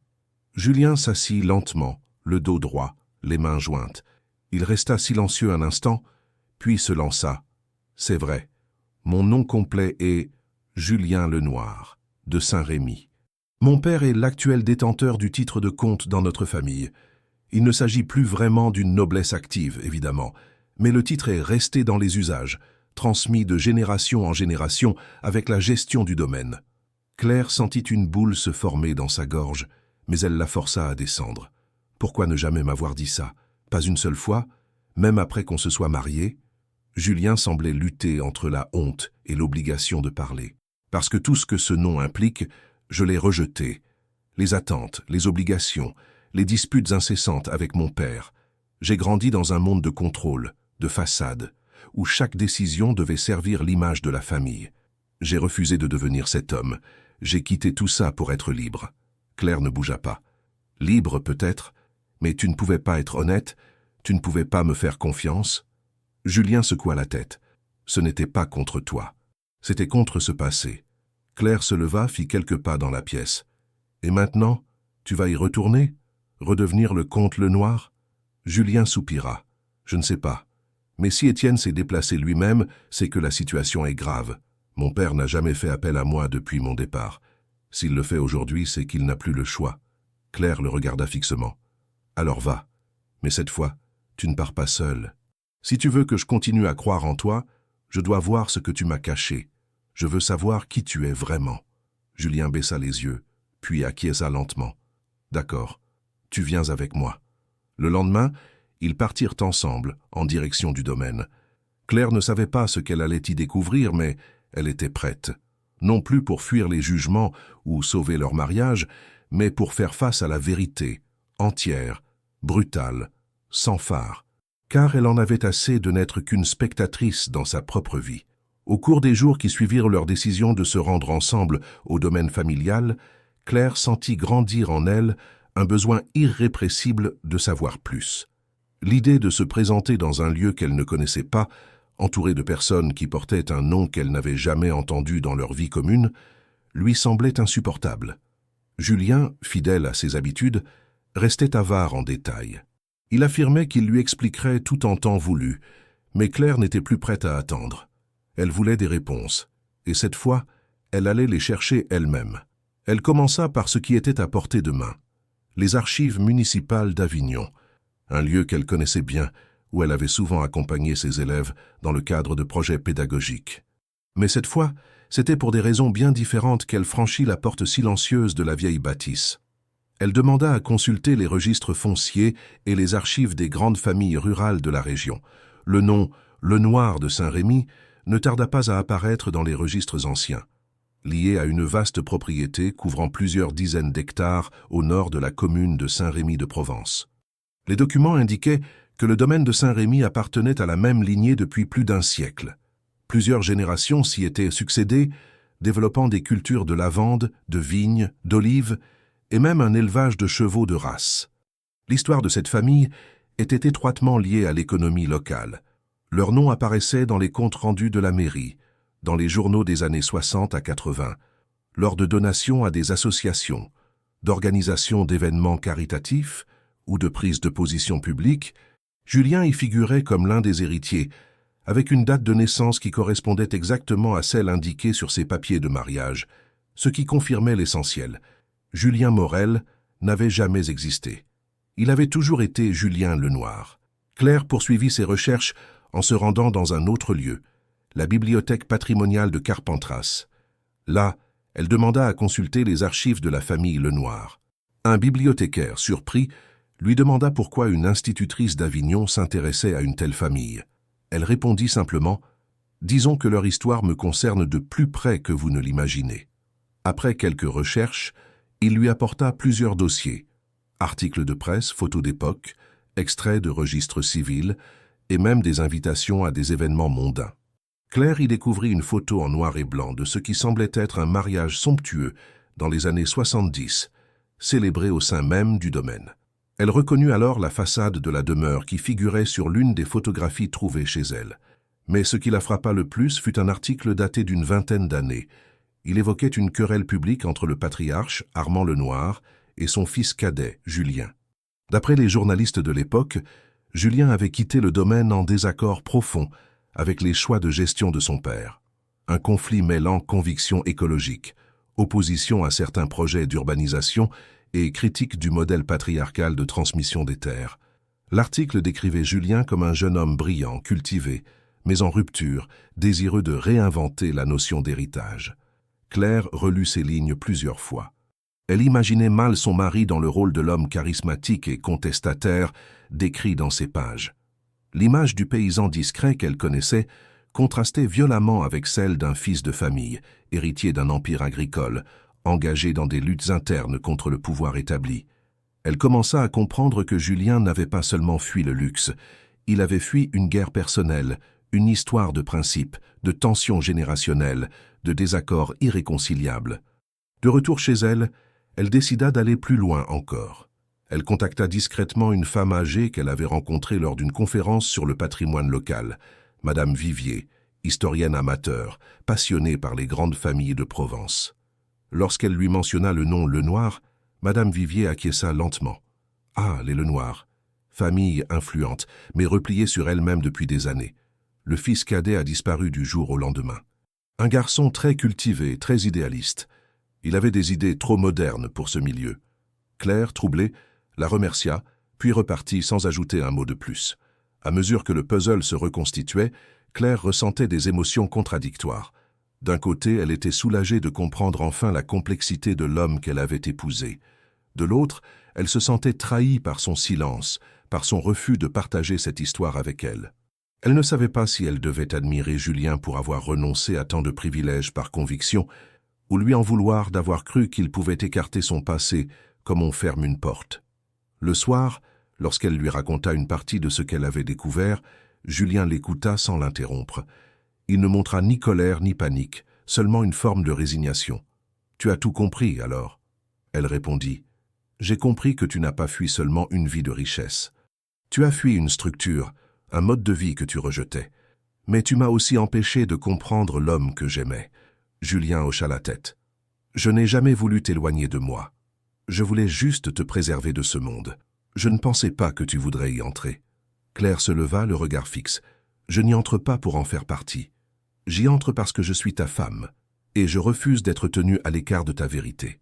Julien s'assit lentement, le dos droit, les mains jointes. Il resta silencieux un instant, puis se lança. « C'est vrai. Mon nom complet est Julien Lenoir, de Saint-Rémy. Mon père est l'actuel détenteur du titre de comte dans notre famille. Il ne s'agit plus vraiment d'une noblesse active, évidemment, mais le titre est resté dans les usages, transmis de génération en génération avec la gestion du domaine. » Claire sentit une boule se former dans sa gorge, mais elle la força à descendre. Pourquoi ne jamais m'avoir dit ça? Pas une seule fois, même après qu'on se soit marié? Julien semblait lutter entre la honte et l'obligation de parler. Parce que tout ce que ce nom implique, je l'ai rejeté. Les attentes, les obligations, les disputes incessantes avec mon père. J'ai grandi dans un monde de contrôle, de façade, où chaque décision devait servir l'image de la famille. J'ai refusé de devenir cet homme. J'ai quitté tout ça pour être libre. Claire ne bougea pas. Libre peut-être, mais tu ne pouvais pas être honnête, tu ne pouvais pas me faire confiance. Julien secoua la tête. Ce n'était pas contre toi. C'était contre ce passé. Claire se leva, fit quelques pas dans la pièce. Et maintenant, tu vas y retourner? Redevenir le comte Lenoir? Julien soupira. Je ne sais pas. Mais si Étienne s'est déplacé lui-même, c'est que la situation est grave. Mon père n'a jamais fait appel à moi depuis mon départ. S'il le fait aujourd'hui, c'est qu'il n'a plus le choix. Claire le regarda fixement. Alors va. Mais cette fois, tu ne pars pas seul. Si tu veux que je continue à croire en toi, je dois voir ce que tu m'as caché. Je veux savoir qui tu es vraiment. Julien baissa les yeux, puis acquiesça lentement. D'accord, tu viens avec moi. Le lendemain, ils partirent ensemble, en direction du domaine. Claire ne savait pas ce qu'elle allait y découvrir, mais elle était prête. Non plus pour fuir les jugements ou sauver leur mariage, mais pour faire face à la vérité, entière, brutale, sans phare. Car elle en avait assez de n'être qu'une spectatrice dans sa propre vie. Au cours des jours qui suivirent leur décision de se rendre ensemble au domaine familial, Claire sentit grandir en elle un besoin irrépressible de savoir plus. L'idée de se présenter dans un lieu qu'elle ne connaissait pas, entourée de personnes qui portaient un nom qu'elle n'avait jamais entendu dans leur vie commune, lui semblait insupportable. Julien, fidèle à ses habitudes, restait avare en détails. Il affirmait qu'il lui expliquerait tout en temps voulu, mais Claire n'était plus prête à attendre. Elle voulait des réponses, et cette fois, elle allait les chercher elle-même. Elle commença par ce qui était à portée de main, les archives municipales d'Avignon, un lieu qu'elle connaissait bien, où elle avait souvent accompagné ses élèves dans le cadre de projets pédagogiques. Mais cette fois, c'était pour des raisons bien différentes qu'elle franchit la porte silencieuse de la vieille bâtisse. Elle demanda à consulter les registres fonciers et les archives des grandes familles rurales de la région. Le nom « Lenoir de Saint-Rémy » ne tarda pas à apparaître dans les registres anciens, lié à une vaste propriété couvrant plusieurs dizaines d'hectares au nord de la commune de Saint-Rémy-de-Provence. Les documents indiquaient que le domaine de Saint-Rémy appartenait à la même lignée depuis plus d'un siècle. Plusieurs générations s'y étaient succédées, développant des cultures de lavande, de vignes, d'olives et même un élevage de chevaux de race. L'histoire de cette famille était étroitement liée à l'économie locale. Leur nom apparaissait dans les comptes rendus de la mairie, dans les journaux des années 60 à 80, lors de donations à des associations, d'organisations d'événements caritatifs ou de prises de position publiques. Julien y figurait comme l'un des héritiers, avec une date de naissance qui correspondait exactement à celle indiquée sur ses papiers de mariage, ce qui confirmait l'essentiel. Julien Morel n'avait jamais existé. Il avait toujours été Julien Lenoir. Claire poursuivit ses recherches en se rendant dans un autre lieu, la bibliothèque patrimoniale de Carpentras. Là, elle demanda à consulter les archives de la famille Lenoir. Un bibliothécaire, surpris, lui demanda pourquoi une institutrice d'Avignon s'intéressait à une telle famille. Elle répondit simplement « Disons que leur histoire me concerne de plus près que vous ne l'imaginez ». Après quelques recherches, il lui apporta plusieurs dossiers, articles de presse, photos d'époque, extraits de registres civils et même des invitations à des événements mondains. Claire y découvrit une photo en noir et blanc de ce qui semblait être un mariage somptueux dans les années 70, célébré au sein même du domaine. Elle reconnut alors la façade de la demeure qui figurait sur l'une des photographies trouvées chez elle. Mais ce qui la frappa le plus fut un article daté d'une vingtaine d'années. Il évoquait une querelle publique entre le patriarche, Armand Lenoir, et son fils cadet, Julien. D'après les journalistes de l'époque, Julien avait quitté le domaine en désaccord profond avec les choix de gestion de son père. Un conflit mêlant conviction écologique, opposition à certains projets d'urbanisation et critique du modèle patriarcal de transmission des terres. L'article décrivait Julien comme un jeune homme brillant, cultivé, mais en rupture, désireux de réinventer la notion d'héritage. Claire relut ces lignes plusieurs fois. Elle imaginait mal son mari dans le rôle de l'homme charismatique et contestataire décrit dans ces pages. L'image du paysan discret qu'elle connaissait contrastait violemment avec celle d'un fils de famille, héritier d'un empire agricole, engagé dans des luttes internes contre le pouvoir établi. Elle commença à comprendre que Julien n'avait pas seulement fui le luxe, il avait fui une guerre personnelle, une histoire de principes, de tensions générationnelles, de désaccords irréconciliables. De retour chez elle, elle décida d'aller plus loin encore. Elle contacta discrètement une femme âgée qu'elle avait rencontrée lors d'une conférence sur le patrimoine local, Madame Vivier, historienne amateur, passionnée par les grandes familles de Provence. Lorsqu'elle lui mentionna le nom Lenoir, Madame Vivier acquiesça lentement. Ah, les Lenoir, famille influente, mais repliée sur elle-même depuis des années. Le fils cadet a disparu du jour au lendemain. Un garçon très cultivé, très idéaliste. Il avait des idées trop modernes pour ce milieu. Claire, troublée, la remercia, puis repartit sans ajouter un mot de plus. À mesure que le puzzle se reconstituait, Claire ressentait des émotions contradictoires. D'un côté, elle était soulagée de comprendre enfin la complexité de l'homme qu'elle avait épousé. De l'autre, elle se sentait trahie par son silence, par son refus de partager cette histoire avec elle. Elle ne savait pas si elle devait admirer Julien pour avoir renoncé à tant de privilèges par conviction, ou lui en vouloir d'avoir cru qu'il pouvait écarter son passé comme on ferme une porte. Le soir, lorsqu'elle lui raconta une partie de ce qu'elle avait découvert, Julien l'écouta sans l'interrompre. Il ne montra ni colère ni panique, seulement une forme de résignation. « Tu as tout compris, alors ?» Elle répondit. « J'ai compris que tu n'as pas fui seulement une vie de richesse. Tu as fui une structure, un mode de vie que tu rejetais. Mais tu m'as aussi empêché de comprendre l'homme que j'aimais. » Julien hocha la tête. « Je n'ai jamais voulu t'éloigner de moi. Je voulais juste te préserver de ce monde. Je ne pensais pas que tu voudrais y entrer. » Claire se leva, le regard fixe. « Je n'y entre pas pour en faire partie. J'y entre parce que je suis ta femme, et je refuse d'être tenue à l'écart de ta vérité. »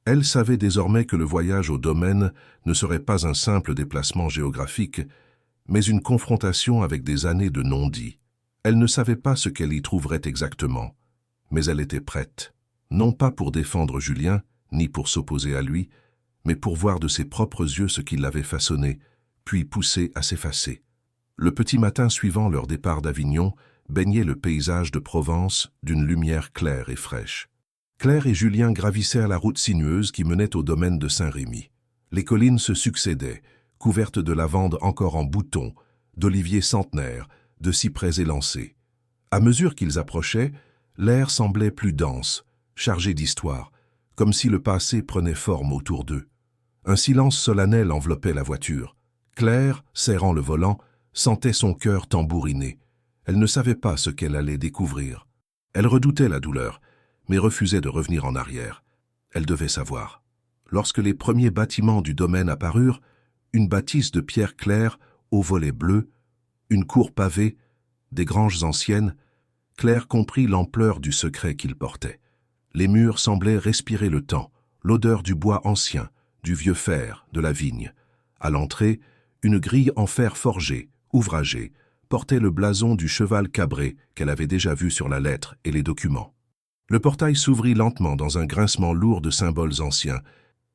Elle savait désormais que le voyage au domaine ne serait pas un simple déplacement géographique, mais une confrontation avec des années de non-dit. Elle ne savait pas ce qu'elle y trouverait exactement, mais elle était prête, non pas pour défendre Julien, ni pour s'opposer à lui, mais pour voir de ses propres yeux ce qui l'avait façonné, puis poussé à s'effacer. Le petit matin suivant leur départ d'Avignon baignait le paysage de Provence d'une lumière claire et fraîche. Claire et Julien gravissaient la route sinueuse qui menait au domaine de Saint-Rémy. Les collines se succédaient, couvertes de lavandes encore en bouton, d'oliviers centenaires, de cyprès élancés. À mesure qu'ils approchaient, l'air semblait plus dense, chargé d'histoire, comme si le passé prenait forme autour d'eux. Un silence solennel enveloppait la voiture. Claire, serrant le volant, sentait son cœur tambouriner. Elle ne savait pas ce qu'elle allait découvrir. Elle redoutait la douleur, mais refusait de revenir en arrière. Elle devait savoir. Lorsque les premiers bâtiments du domaine apparurent, une bâtisse de pierre claire aux volets bleus, une cour pavée, des granges anciennes, Claire comprit l'ampleur du secret qu'ils portaient. Les murs semblaient respirer le temps, l'odeur du bois ancien, du vieux fer, de la vigne. À l'entrée, une grille en fer forgé, ouvragée, portait le blason du cheval cabré qu'elle avait déjà vu sur la lettre et les documents. Le portail s'ouvrit lentement dans un grincement lourd de symboles anciens.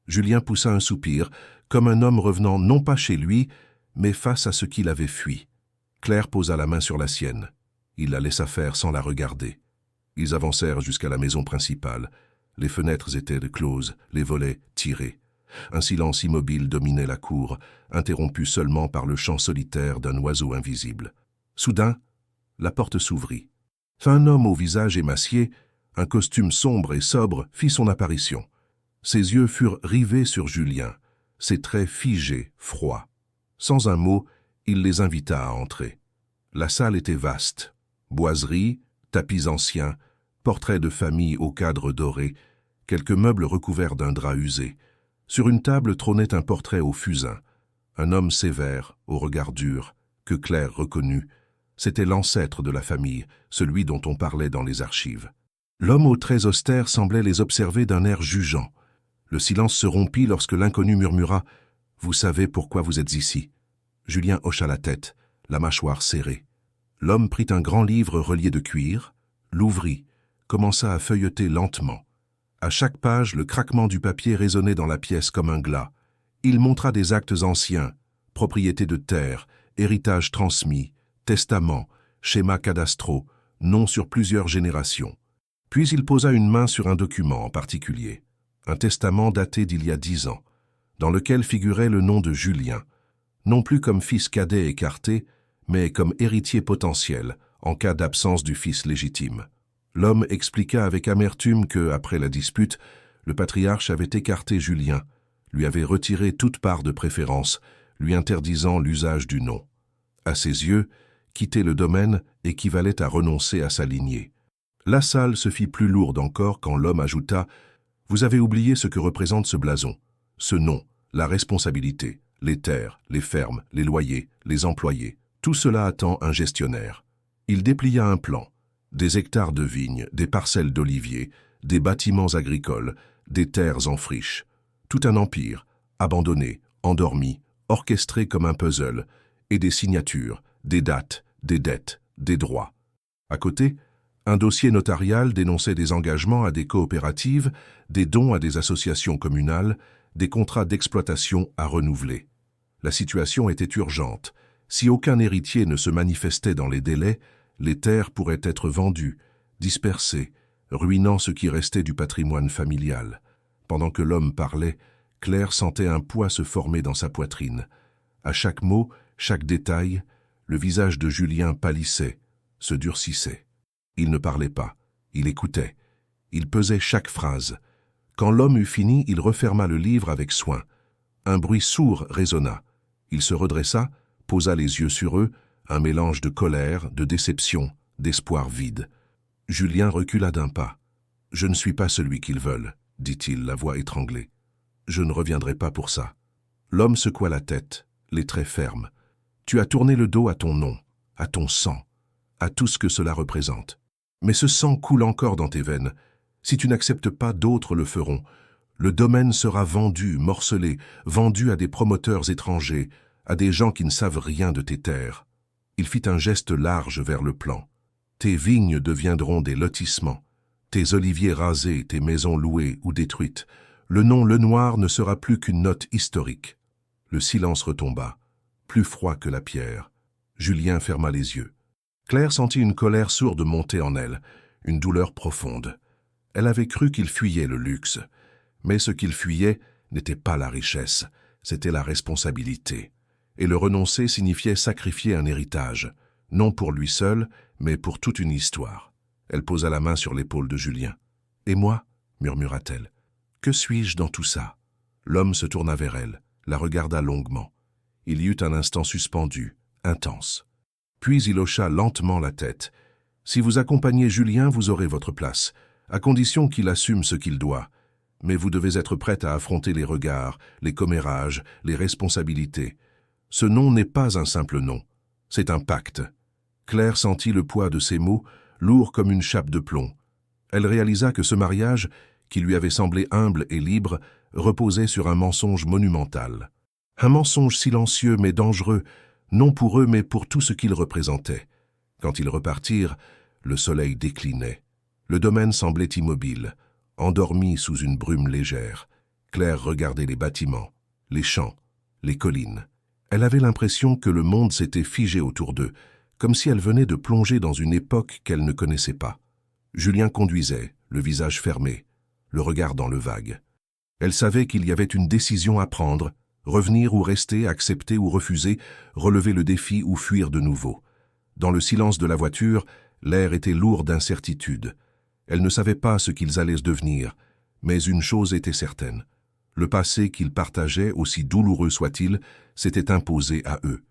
Julien poussa un soupir, comme un homme revenant non pas chez lui, mais face à ce qu'il avait fui. Claire posa la main sur la sienne. Il la laissa faire sans la regarder. Ils avancèrent jusqu'à la maison principale. Les fenêtres étaient closes, les volets tirés. Un silence immobile dominait la cour, interrompu seulement par le chant solitaire d'un oiseau invisible. Soudain, la porte s'ouvrit. Un homme au visage émacié, un costume sombre et sobre, fit son apparition. Ses yeux furent rivés sur Julien, ses traits figés, froids. Sans un mot, il les invita à entrer. La salle était vaste. Boiseries, tapis anciens, portraits de famille au cadre doré, quelques meubles recouverts d'un drap usé. Sur une table trônait un portrait au fusain. Un homme sévère, au regard dur, que Claire reconnut. C'était l'ancêtre de la famille, celui dont on parlait dans les archives. L'homme aux traits austères semblait les observer d'un air jugeant. Le silence se rompit lorsque l'inconnu murmura « Vous savez pourquoi vous êtes ici ?» Julien hocha la tête, la mâchoire serrée. L'homme prit un grand livre relié de cuir, l'ouvrit, commença à feuilleter lentement. À chaque page, le craquement du papier résonnait dans la pièce comme un glas. Il montra des actes anciens, propriétés de terre, héritages transmis, testaments, schémas cadastraux, noms sur plusieurs générations. Puis il posa une main sur un document en particulier, un testament daté d'il y a 10 ans, dans lequel figurait le nom de Julien, non plus comme fils cadet écarté, mais comme héritier potentiel en cas d'absence du fils légitime. L'homme expliqua avec amertume que, après la dispute, le patriarche avait écarté Julien, lui avait retiré toute part de préférence, lui interdisant l'usage du nom. À ses yeux, quitter le domaine équivalait à renoncer à sa lignée. La salle se fit plus lourde encore quand l'homme ajouta « Vous avez oublié ce que représente ce blason, ce nom, la responsabilité, les terres, les fermes, les loyers, les employés. Tout cela attend un gestionnaire. » Il déplia un plan. Des hectares de vignes, des parcelles d'oliviers, des bâtiments agricoles, des terres en friche. Tout un empire, abandonné, endormi, orchestré comme un puzzle, et des signatures, des dates, des dettes, des droits. À côté, un dossier notarial dénonçait des engagements à des coopératives, des dons à des associations communales, des contrats d'exploitation à renouveler. La situation était urgente. Si aucun héritier ne se manifestait dans les délais, les terres pourraient être vendues, dispersées, ruinant ce qui restait du patrimoine familial. Pendant que l'homme parlait, Claire sentait un poids se former dans sa poitrine. À chaque mot, chaque détail, le visage de Julien pâlissait, se durcissait. Il ne parlait pas, il écoutait. Il pesait chaque phrase. Quand l'homme eut fini, il referma le livre avec soin. Un bruit sourd résonna. Il se redressa, posa les yeux sur eux, un mélange de colère, de déception, d'espoir vide. Julien recula d'un pas. « Je ne suis pas celui qu'ils veulent, » dit-il, la voix étranglée. « Je ne reviendrai pas pour ça. » L'homme secoua la tête, les traits fermes. « Tu as tourné le dos à ton nom, à ton sang, à tout ce que cela représente. Mais ce sang coule encore dans tes veines. Si tu n'acceptes pas, d'autres le feront. Le domaine sera vendu, morcelé, vendu à des promoteurs étrangers, à des gens qui ne savent rien de tes terres. » Il fit un geste large vers le plan. Tes vignes deviendront des lotissements, tes oliviers rasés, tes maisons louées ou détruites. Le nom Lenoir ne sera plus qu'une note historique. Le silence retomba, plus froid que la pierre. Julien ferma les yeux. Claire sentit une colère sourde monter en elle, une douleur profonde. Elle avait cru qu'il fuyait le luxe, mais ce qu'il fuyait n'était pas la richesse, c'était la responsabilité. Et le renoncer signifiait sacrifier un héritage, non pour lui seul, mais pour toute une histoire. Elle posa la main sur l'épaule de Julien. « Et moi ?» murmura-t-elle. « Que suis-je dans tout ça ?» L'homme se tourna vers elle, la regarda longuement. Il y eut un instant suspendu, intense. Puis il hocha lentement la tête. « Si vous accompagnez Julien, vous aurez votre place, à condition qu'il assume ce qu'il doit. Mais vous devez être prête à affronter les regards, les commérages, les responsabilités. Ce nom n'est pas un simple nom, c'est un pacte. » Claire sentit le poids de ces mots, lourd comme une chape de plomb. Elle réalisa que ce mariage, qui lui avait semblé humble et libre, reposait sur un mensonge monumental. Un mensonge silencieux mais dangereux, non pour eux mais pour tout ce qu'ils représentaient. Quand ils repartirent, le soleil déclinait. Le domaine semblait immobile, endormi sous une brume légère. Claire regardait les bâtiments, les champs, les collines. Elle avait l'impression que le monde s'était figé autour d'eux, comme si elle venait de plonger dans une époque qu'elle ne connaissait pas. Julien conduisait, le visage fermé, le regard dans le vague. Elle savait qu'il y avait une décision à prendre, revenir ou rester, accepter ou refuser, relever le défi ou fuir de nouveau. Dans le silence de la voiture, l'air était lourd d'incertitude. Elle ne savait pas ce qu'ils allaient devenir, mais une chose était certaine. Le passé qu'ils partageaient, aussi douloureux soit-il, s'était imposé à eux.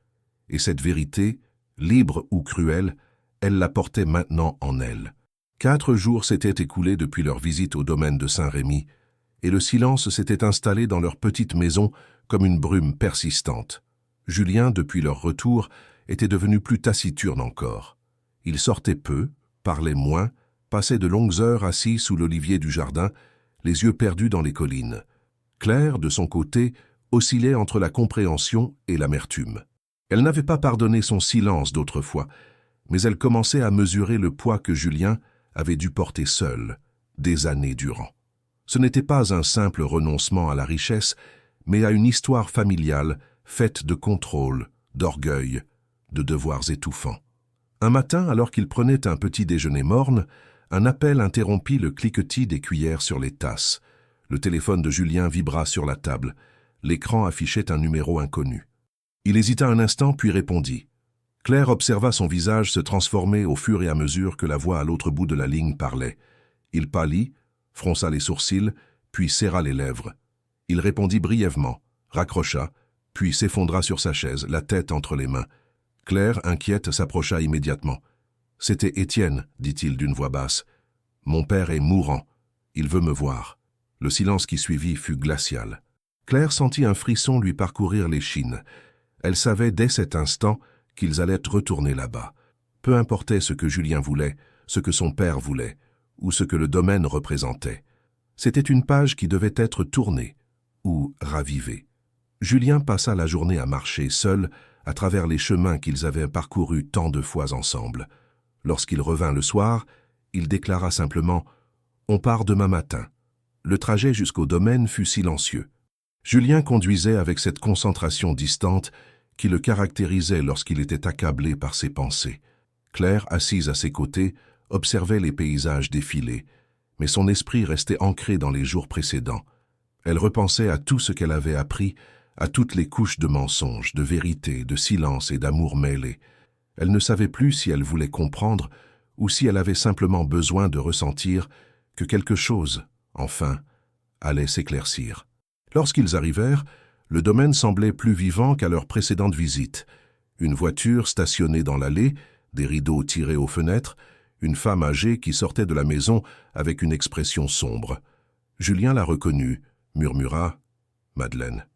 Et cette vérité, libre ou cruelle, elle la portait maintenant en elle. 4 jours s'étaient écoulés depuis leur visite au domaine de Saint-Rémy, et le silence s'était installé dans leur petite maison comme une brume persistante. Julien, depuis leur retour, était devenu plus taciturne encore. Il sortait peu, parlait moins, passait de longues heures assis sous l'olivier du jardin, les yeux perdus dans les collines. Claire, de son côté, oscillait entre la compréhension et l'amertume. Elle n'avait pas pardonné son silence d'autrefois, mais elle commençait à mesurer le poids que Julien avait dû porter seul, des années durant. Ce n'était pas un simple renoncement à la richesse, mais à une histoire familiale faite de contrôle, d'orgueil, de devoirs étouffants. Un matin, alors qu'il prenait un petit déjeuner morne, un appel interrompit le cliquetis des cuillères sur les tasses. Le téléphone de Julien vibra sur la table. L'écran affichait un numéro inconnu. Il hésita un instant, puis répondit. Claire observa son visage se transformer au fur et à mesure que la voix à l'autre bout de la ligne parlait. Il pâlit, fronça les sourcils, puis serra les lèvres. Il répondit brièvement, raccrocha, puis s'effondra sur sa chaise, la tête entre les mains. Claire, inquiète, s'approcha immédiatement. « C'était Étienne, dit-il d'une voix basse. « Mon père est mourant. Il veut me voir. » Le silence qui suivit fut glacial. Claire sentit un frisson lui parcourir l'échine. Elle savait dès cet instant qu'ils allaient retourner là-bas. Peu importait ce que Julien voulait, ce que son père voulait, ou ce que le domaine représentait. C'était une page qui devait être tournée, ou ravivée. Julien passa la journée à marcher seul à travers les chemins qu'ils avaient parcourus tant de fois ensemble. Lorsqu'il revint le soir, il déclara simplement « On part demain matin ». Le trajet jusqu'au domaine fut silencieux. Julien conduisait avec cette concentration distante qui le caractérisait lorsqu'il était accablé par ses pensées. Claire, assise à ses côtés, observait les paysages défiler, mais son esprit restait ancré dans les jours précédents. Elle repensait à tout ce qu'elle avait appris, à toutes les couches de mensonges, de vérité, de silence et d'amour mêlés. Elle ne savait plus si elle voulait comprendre ou si elle avait simplement besoin de ressentir que quelque chose, enfin, allait s'éclaircir. Lorsqu'ils arrivèrent, le domaine semblait plus vivant qu'à leur précédente visite. Une voiture stationnée dans l'allée, des rideaux tirés aux fenêtres, une femme âgée qui sortait de la maison avec une expression sombre. Julien la reconnut, murmura « Madeleine.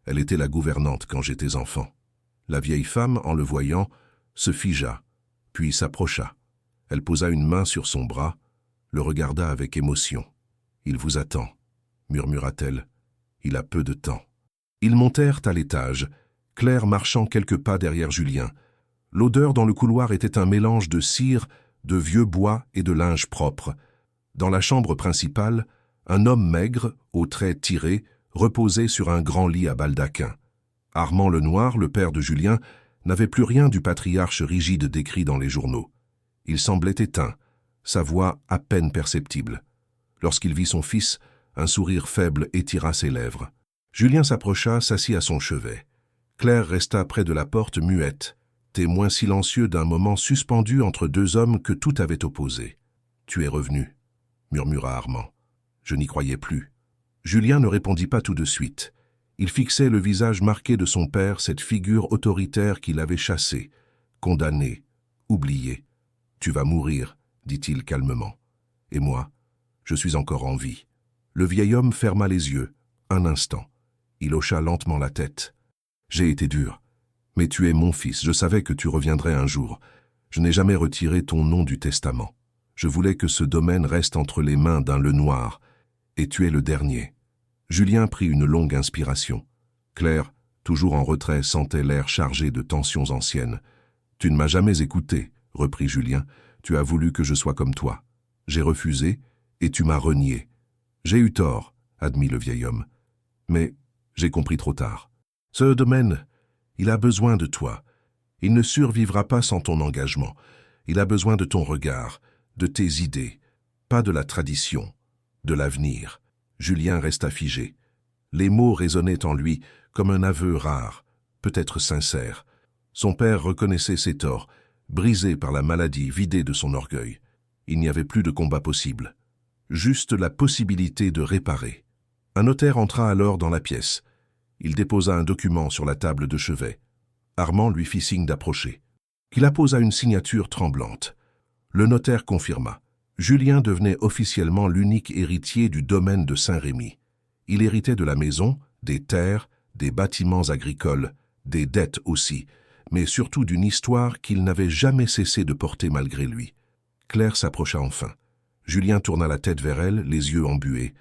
Elle était la gouvernante quand j'étais enfant. » La vieille femme, en le voyant, se figea, puis s'approcha. Elle posa une main sur son bras, le regarda avec émotion. « Il vous attend, » murmura-t-elle. « Il a peu de temps. » Ils montèrent à l'étage, Claire marchant quelques pas derrière Julien. L'odeur dans le couloir était un mélange de cire, de vieux bois et de linge propre. Dans la chambre principale, un homme maigre, aux traits tirés, reposait sur un grand lit à baldaquin. Armand Lenoir, le père de Julien, n'avait plus rien du patriarche rigide décrit dans les journaux. Il semblait éteint, sa voix à peine perceptible. Lorsqu'il vit son fils, un sourire faible étira ses lèvres. Julien s'approcha, s'assit à son chevet. Claire resta près de la porte muette, témoin silencieux d'un moment suspendu entre deux hommes que tout avait opposés. « Tu es revenu » murmura Armand. « Je n'y croyais plus. » Julien ne répondit pas tout de suite. Il fixait le visage marqué de son père, cette figure autoritaire qu'il avait chassée, condamnée, oubliée. « Tu vas mourir, dit-il calmement. Et moi, je suis encore en vie. » Le vieil homme ferma les yeux, un instant. Il hocha lentement la tête. « J'ai été dur. Mais tu es mon fils, je savais que tu reviendrais un jour. Je n'ai jamais retiré ton nom du testament. Je voulais que ce domaine reste entre les mains d'un Lenoir, et tu es le dernier. » Julien prit une longue inspiration. Claire, toujours en retrait, sentait l'air chargé de tensions anciennes. « Tu ne m'as jamais écouté, » reprit Julien. « Tu as voulu que je sois comme toi. » J'ai refusé, et tu m'as renié. « J'ai eu tort, » admit le vieil homme. « C'est ton choix. » « Tu as raison. » Mais j'ai compris trop tard. Ce domaine, il a besoin de toi. Il ne survivra pas sans ton engagement. Il a besoin de ton regard, de tes idées, pas de la tradition, de l'avenir. Julien resta figé. Les mots résonnaient en lui comme un aveu rare, peut-être sincère. Son père reconnaissait ses torts, brisé par la maladie, vidé de son orgueil. Il n'y avait plus de combat possible, juste la possibilité de réparer. Un notaire entra alors dans la pièce. Il déposa un document sur la table de chevet. Armand lui fit signe d'approcher. Il apposa une signature tremblante. Le notaire confirma. Julien devenait officiellement l'unique héritier du domaine de Saint-Rémy. Il héritait de la maison, des terres, des bâtiments agricoles, des dettes aussi, mais surtout d'une histoire qu'il n'avait jamais cessé de porter malgré lui. Claire s'approcha enfin. Julien tourna la tête vers elle, les yeux embués.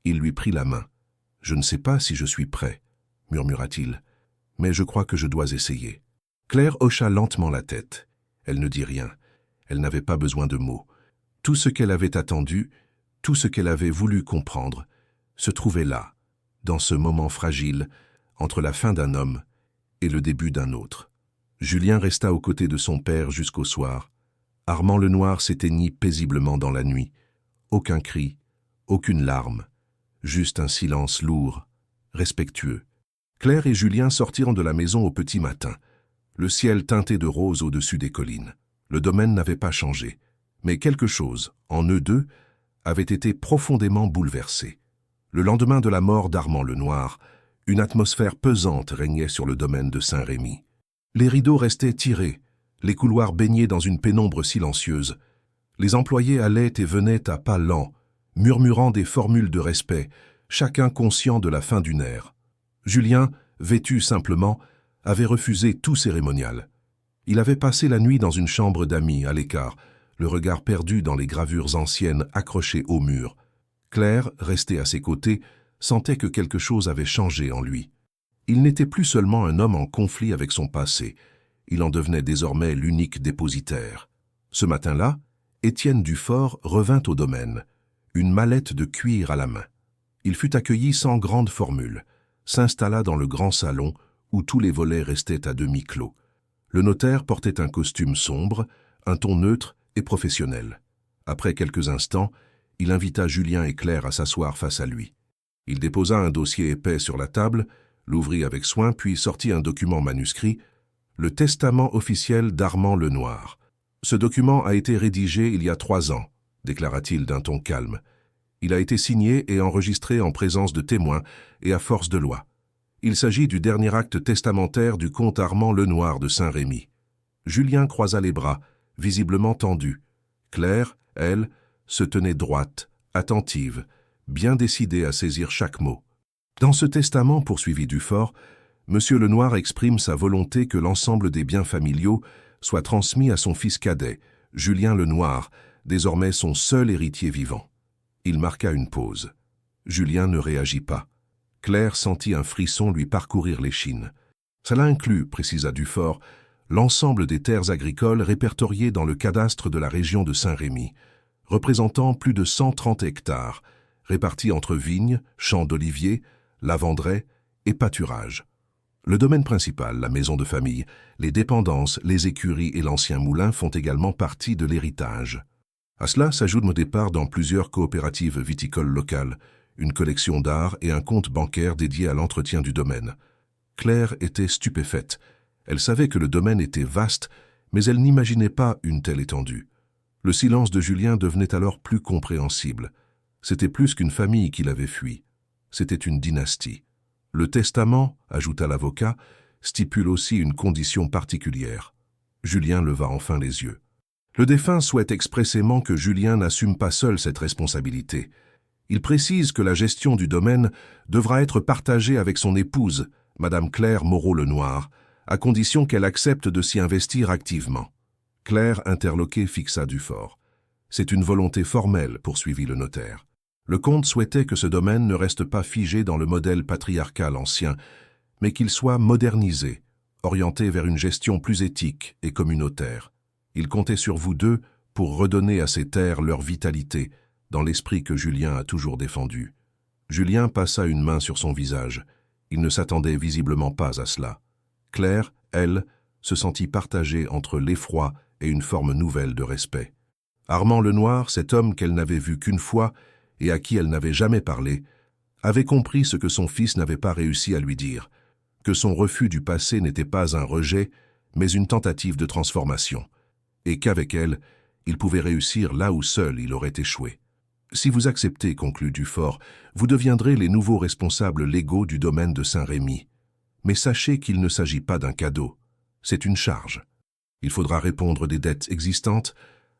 Il lui prit la main. « Je ne sais pas si je suis prêt, » murmura-t-il, « mais je crois que je dois essayer. » Claire hocha lentement la tête. Elle ne dit rien. Elle n'avait pas besoin de mots. Tout ce qu'elle avait attendu, tout ce qu'elle avait voulu comprendre, se trouvait là, dans ce moment fragile, entre la fin d'un homme et le début d'un autre. Julien resta aux côtés de son père jusqu'au soir. Armand Lenoir s'éteignit paisiblement dans la nuit. Aucun cri, aucune larme, juste un silence lourd, respectueux. Claire et Julien sortirent de la maison au petit matin. Le ciel teinté de rose au-dessus des collines. Le domaine n'avait pas changé, mais quelque chose, en eux deux, avait été profondément bouleversé. Le lendemain de la mort d'Armand Lenoir, une atmosphère pesante régnait sur le domaine de Saint-Rémy. Les rideaux restaient tirés, les couloirs baignés dans une pénombre silencieuse. Les employés allaient et venaient à pas lents, murmurant des formules de respect, chacun conscient de la fin d'une ère. Julien, vêtu simplement, avait refusé tout cérémonial. Il avait passé la nuit dans une chambre d'amis, à l'écart, le regard perdu dans les gravures anciennes accrochées au mur. Claire, restée à ses côtés, sentait que quelque chose avait changé en lui. Il n'était plus seulement un homme en conflit avec son passé, il en devenait désormais l'unique dépositaire. Ce matin-là, Étienne Dufort revint au domaine, une mallette de cuir à la main. Il fut accueilli sans grande formule, s'installa dans le grand salon où tous les volets restaient à demi clos. Le notaire portait un costume sombre, un ton neutre et professionnel. Après quelques instants, il invita Julien et Claire à s'asseoir face à lui. Il déposa un dossier épais sur la table, l'ouvrit avec soin, puis sortit un document manuscrit, le testament officiel d'Armand Lenoir. Ce document a été rédigé il y a 3 ans, déclara-t-il d'un ton calme. Il a été signé et enregistré en présence de témoins et à force de loi. Il s'agit du dernier acte testamentaire du comte Armand Lenoir de Saint-Rémy. Julien croisa les bras, visiblement tendu. Claire, elle, se tenait droite, attentive, bien décidée à saisir chaque mot. Dans ce testament, poursuivit Dufort, M. Lenoir exprime sa volonté que l'ensemble des biens familiaux soit transmis à son fils cadet, Julien Lenoir, désormais son seul héritier vivant. Il marqua une pause. Julien ne réagit pas. Claire sentit un frisson lui parcourir l'échine. Cela inclut, précisa Dufort, l'ensemble des terres agricoles répertoriées dans le cadastre de la région de Saint-Rémy, représentant plus de 130 hectares, répartis entre vignes, champs d'oliviers, lavanderais et pâturages. Le domaine principal, la maison de famille, les dépendances, les écuries et l'ancien moulin font également partie de l'héritage. À cela s'ajoutent au départ dans plusieurs coopératives viticoles locales, une collection d'art et un compte bancaire dédié à l'entretien du domaine. Claire était stupéfaite. Elle savait que le domaine était vaste, mais elle n'imaginait pas une telle étendue. Le silence de Julien devenait alors plus compréhensible. C'était plus qu'une famille qui l'avait fui. C'était une dynastie. Le testament, ajouta l'avocat, stipule aussi une condition particulière. Julien leva enfin les yeux. Le défunt souhaite expressément que Julien n'assume pas seul cette responsabilité. Il précise que la gestion du domaine devra être partagée avec son épouse, Madame Claire Moreau-Lenoir, à condition qu'elle accepte de s'y investir activement. Claire, interloquée, fixa Dufort. C'est une volonté formelle, poursuivit le notaire. Le comte souhaitait que ce domaine ne reste pas figé dans le modèle patriarcal ancien, mais qu'il soit modernisé, orienté vers une gestion plus éthique et communautaire. Il comptait sur vous deux pour redonner à ces terres leur vitalité, dans l'esprit que Julien a toujours défendu. Julien passa une main sur son visage. Il ne s'attendait visiblement pas à cela. Claire, elle, se sentit partagée entre l'effroi et une forme nouvelle de respect. Armand Lenoir, cet homme qu'elle n'avait vu qu'une fois et à qui elle n'avait jamais parlé, avait compris ce que son fils n'avait pas réussi à lui dire, que son refus du passé n'était pas un rejet, mais une tentative de transformation, et qu'avec elle, il pouvait réussir là où seul il aurait échoué. « Si vous acceptez, conclut Dufort, vous deviendrez les nouveaux responsables légaux du domaine de Saint-Rémy. Mais sachez qu'il ne s'agit pas d'un cadeau, c'est une charge. Il faudra répondre des dettes existantes,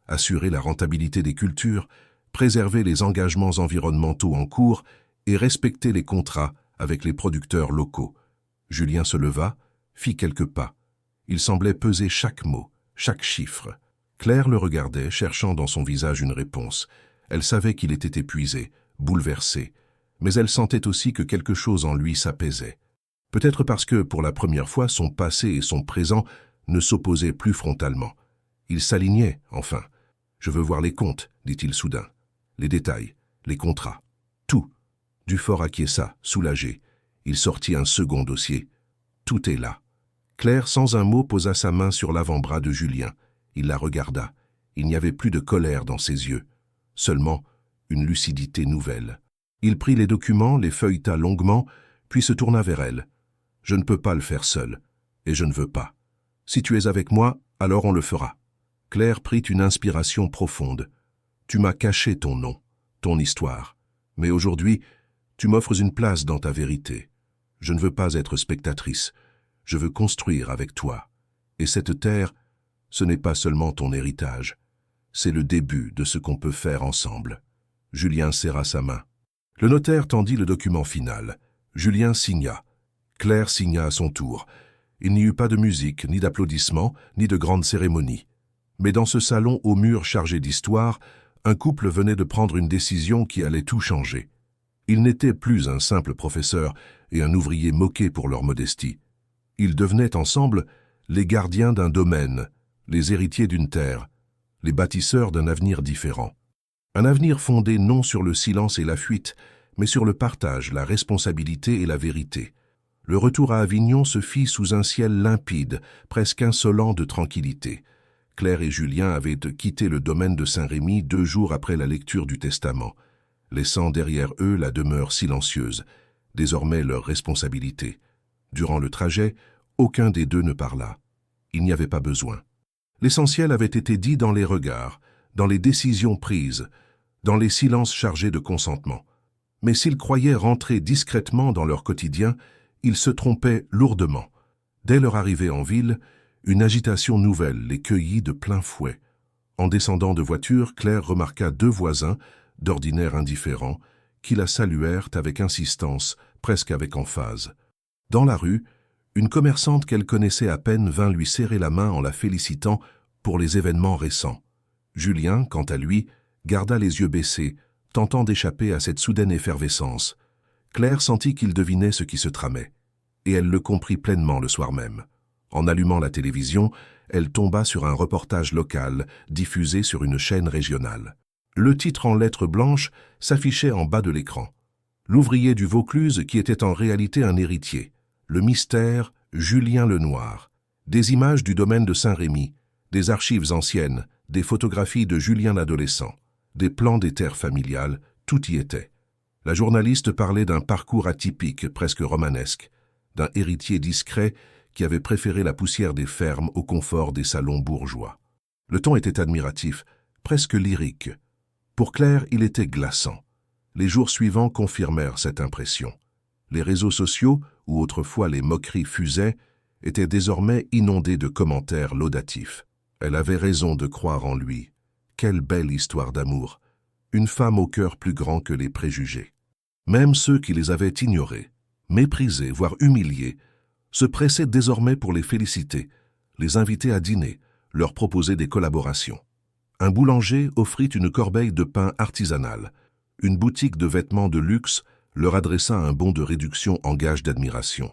assurer la rentabilité des cultures, préserver les engagements environnementaux en cours et respecter les contrats avec les producteurs locaux. » Julien se leva, fit quelques pas. Il semblait peser chaque mot, chaque chiffre. Claire le regardait, cherchant dans son visage une réponse. Elle savait qu'il était épuisé, bouleversé, mais elle sentait aussi que quelque chose en lui s'apaisait. Peut-être parce que, pour la première fois, son passé et son présent ne s'opposaient plus frontalement. Ils s'alignaient, enfin. « Je veux voir les comptes, dit-il soudain. Les détails, les contrats, tout. » Dufort acquiesça, soulagé. Il sortit un second dossier. Tout est là. Claire, sans un mot, posa sa main sur l'avant-bras de Julien. Il la regarda. Il n'y avait plus de colère dans ses yeux. Seulement une lucidité nouvelle. Il prit les documents, les feuilleta longuement, puis se tourna vers elle. « Je ne peux pas le faire seul, et je ne veux pas. Si tu es avec moi, alors on le fera. » Claire prit une inspiration profonde. « Tu m'as caché ton nom, ton histoire. Mais aujourd'hui, tu m'offres une place dans ta vérité. Je ne veux pas être spectatrice. Je veux construire avec toi. Et cette terre, ce n'est pas seulement ton héritage. C'est le début de ce qu'on peut faire ensemble. » Julien serra sa main. Le notaire tendit le document final. Julien signa. Claire signa à son tour. Il n'y eut pas de musique, ni d'applaudissements, ni de grande cérémonie. Mais dans ce salon aux murs chargés d'histoire, un couple venait de prendre une décision qui allait tout changer. Ils n'étaient plus un simple professeur et un ouvrier moqué pour leur modestie. Ils devenaient ensemble les gardiens d'un domaine, les héritiers d'une terre, les bâtisseurs d'un avenir différent. Un avenir fondé non sur le silence et la fuite, mais sur le partage, la responsabilité et la vérité. Le retour à Avignon se fit sous un ciel limpide, presque insolent de tranquillité. Claire et Julien avaient quitté le domaine de Saint-Rémy 2 jours après la lecture du testament, laissant derrière eux la demeure silencieuse, désormais leur responsabilité. Durant le trajet, aucun des deux ne parla. Il n'y avait pas besoin. L'essentiel avait été dit dans les regards, dans les décisions prises, dans les silences chargés de consentement. Mais s'ils croyaient rentrer discrètement dans leur quotidien, ils se trompaient lourdement. Dès leur arrivée en ville, une agitation nouvelle les cueillit de plein fouet. En descendant de voiture, Claire remarqua 2 voisins, d'ordinaire indifférents, qui la saluèrent avec insistance, presque avec emphase. Dans la rue, une commerçante qu'elle connaissait à peine vint lui serrer la main en la félicitant pour les événements récents. Julien, quant à lui, garda les yeux baissés, tentant d'échapper à cette soudaine effervescence. Claire sentit qu'il devinait ce qui se tramait, et elle le comprit pleinement le soir même. En allumant la télévision, elle tomba sur un reportage local diffusé sur une chaîne régionale. Le titre en lettres blanches s'affichait en bas de l'écran. L'ouvrier du Vaucluse qui était en réalité un héritier. Le mystère Julien Lenoir. Des images du domaine de Saint-Rémy, des archives anciennes, des photographies de Julien l'adolescent, des plans des terres familiales, tout y était. La journaliste parlait d'un parcours atypique, presque romanesque, d'un héritier discret qui avait préféré la poussière des fermes au confort des salons bourgeois. Le ton était admiratif, presque lyrique. Pour Claire, il était glaçant. Les jours suivants confirmèrent cette impression. Les réseaux sociaux, où autrefois les moqueries fusaient, étaient désormais inondés de commentaires laudatifs. Elle avait raison de croire en lui. Quelle belle histoire d'amour. Une femme au cœur plus grand que les préjugés. Même ceux qui les avaient ignorés, méprisés, voire humiliés, se pressaient désormais pour les féliciter, les inviter à dîner, leur proposer des collaborations. Un boulanger offrit une corbeille de pain artisanal. Une boutique de vêtements de luxe leur adressa un bon de réduction en gage d'admiration.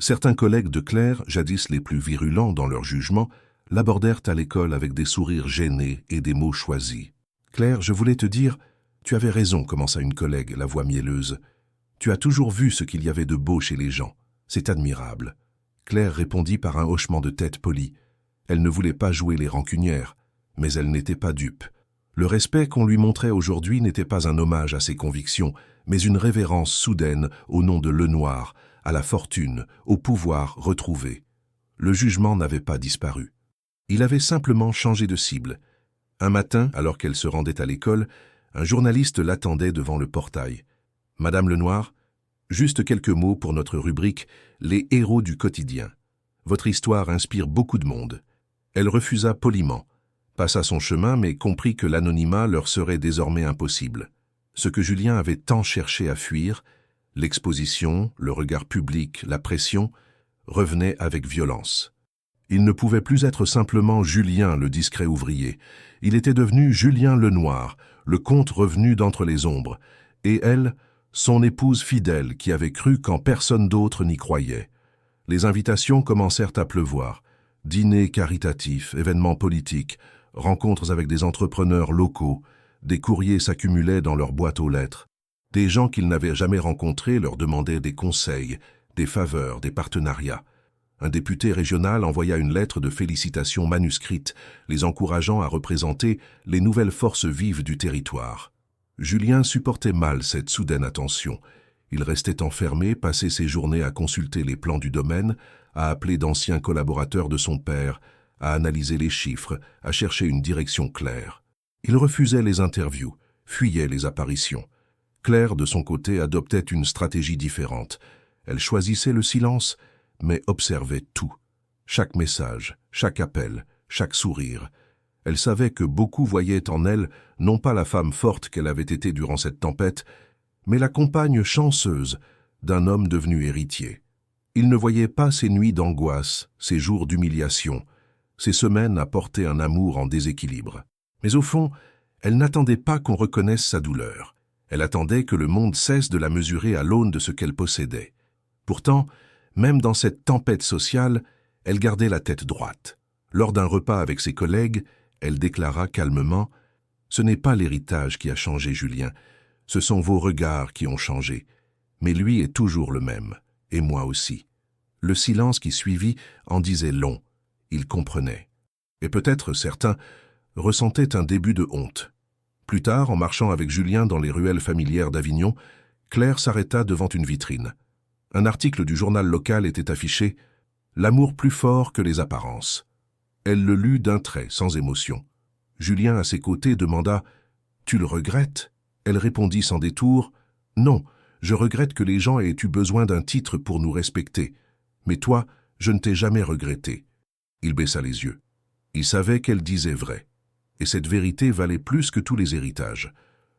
Certains collègues de Claire, jadis les plus virulents dans leur jugement, l'abordèrent à l'école avec des sourires gênés et des mots choisis. « Claire, je voulais te dire, tu avais raison, commença une collègue, la voix mielleuse. Tu as toujours vu ce qu'il y avait de beau chez les gens. C'est admirable. Claire répondit par un hochement de tête poli. Elle ne voulait pas jouer les rancunières, mais elle n'était pas dupe. Le respect qu'on lui montrait aujourd'hui n'était pas un hommage à ses convictions, mais une révérence soudaine au nom de Lenoir, à la fortune, au pouvoir retrouvé. Le jugement n'avait pas disparu. Il avait simplement changé de cible. Un matin, alors qu'elle se rendait à l'école, un journaliste l'attendait devant le portail. « Madame Lenoir, juste quelques mots pour notre rubrique « Les héros du quotidien ». Votre histoire inspire beaucoup de monde. » Elle refusa poliment, passa son chemin mais comprit que l'anonymat leur serait désormais impossible. Ce que Julien avait tant cherché à fuir, l'exposition, le regard public, la pression, revenait avec violence. Il ne pouvait plus être simplement Julien le discret ouvrier. Il était devenu Julien Lenoir, le comte revenu d'entre les ombres, et elle, son épouse fidèle qui avait cru quand personne d'autre n'y croyait. Les invitations commencèrent à pleuvoir. Dîners caritatifs, événements politiques, rencontres avec des entrepreneurs locaux, des courriers s'accumulaient dans leur boîte aux lettres. Des gens qu'ils n'avaient jamais rencontrés leur demandaient des conseils, des faveurs, des partenariats. Un député régional envoya une lettre de félicitations manuscrite, les encourageant à représenter les nouvelles forces vives du territoire. Julien supportait mal cette soudaine attention. Il restait enfermé, passait ses journées à consulter les plans du domaine, à appeler d'anciens collaborateurs de son père, à analyser les chiffres, à chercher une direction claire. Il refusait les interviews, fuyait les apparitions. Claire, de son côté, adoptait une stratégie différente. Elle choisissait le silence, mais observait tout. Chaque message, chaque appel, chaque sourire. Elle savait que beaucoup voyaient en elle non pas la femme forte qu'elle avait été durant cette tempête, mais la compagne chanceuse d'un homme devenu héritier. Il ne voyait pas ses nuits d'angoisse, ses jours d'humiliation, ses semaines à porter un amour en déséquilibre. Mais au fond, elle n'attendait pas qu'on reconnaisse sa douleur. Elle attendait que le monde cesse de la mesurer à l'aune de ce qu'elle possédait. Pourtant, même dans cette tempête sociale, elle gardait la tête droite. Lors d'un repas avec ses collègues, elle déclara calmement « Ce n'est pas l'héritage qui a changé, Julien. Ce sont vos regards qui ont changé. Mais lui est toujours le même, et moi aussi. » Le silence qui suivit en disait long. Il comprenait. Et peut-être certains ressentaient un début de honte. Plus tard, en marchant avec Julien dans les ruelles familières d'Avignon, Claire s'arrêta devant une vitrine. Un article du journal local était affiché « L'amour plus fort que les apparences ». Elle le lut d'un trait, sans émotion. Julien, à ses côtés, demanda « Tu le regrettes ?» Elle répondit sans détour « Non, je regrette que les gens aient eu besoin d'un titre pour nous respecter. Mais toi, je ne t'ai jamais regretté. » Il baissa les yeux. Il savait qu'elle disait vrai. Et cette vérité valait plus que tous les héritages.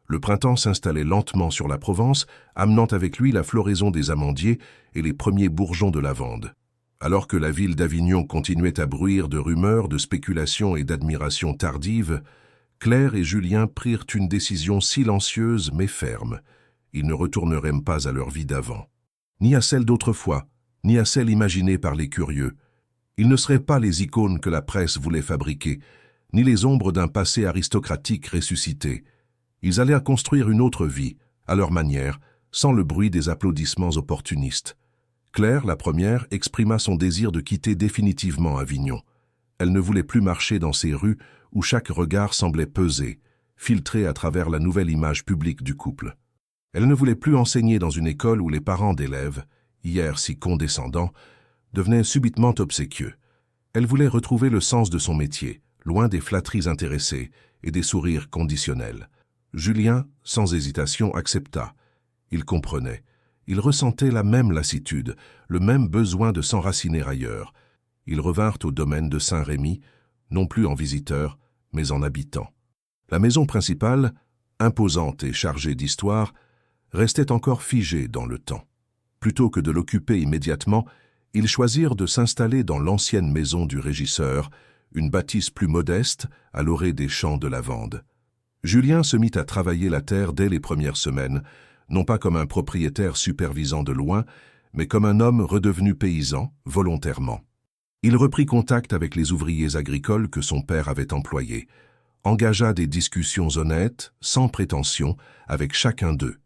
Le printemps s'installait lentement sur la Provence, amenant avec lui la floraison des amandiers et les premiers bourgeons de lavande. Alors que la ville d'Avignon continuait à bruire de rumeurs, de spéculations et d'admirations tardives, Claire et Julien prirent une décision silencieuse mais ferme. Ils ne retourneraient pas à leur vie d'avant. Ni à celle d'autrefois, ni à celle imaginée par les curieux. Ils ne seraient pas les icônes que la presse voulait fabriquer, ni les ombres d'un passé aristocratique ressuscité. Ils allaient construire une autre vie, à leur manière, sans le bruit des applaudissements opportunistes. Claire, la première, exprima son désir de quitter définitivement Avignon. Elle ne voulait plus marcher dans ces rues où chaque regard semblait peser, filtré à travers la nouvelle image publique du couple. Elle ne voulait plus enseigner dans une école où les parents d'élèves, hier si condescendants, devenaient subitement obséquieux. Elle voulait retrouver le sens de son métier, loin des flatteries intéressées et des sourires conditionnels. Julien, sans hésitation, accepta. Il comprenait. Il ressentait la même lassitude, le même besoin de s'enraciner ailleurs. Ils revinrent au domaine de Saint-Rémy, non plus en visiteurs, mais en habitants. La maison principale, imposante et chargée d'histoire, restait encore figée dans le temps. Plutôt que de l'occuper immédiatement, ils choisirent de s'installer dans l'ancienne maison du régisseur, une bâtisse plus modeste, à l'orée des champs de lavande. Julien se mit à travailler la terre dès les premières semaines, non pas comme un propriétaire supervisant de loin, mais comme un homme redevenu paysan, volontairement. Il reprit contact avec les ouvriers agricoles que son père avait employés, engagea des discussions honnêtes, sans prétention, avec chacun d'eux.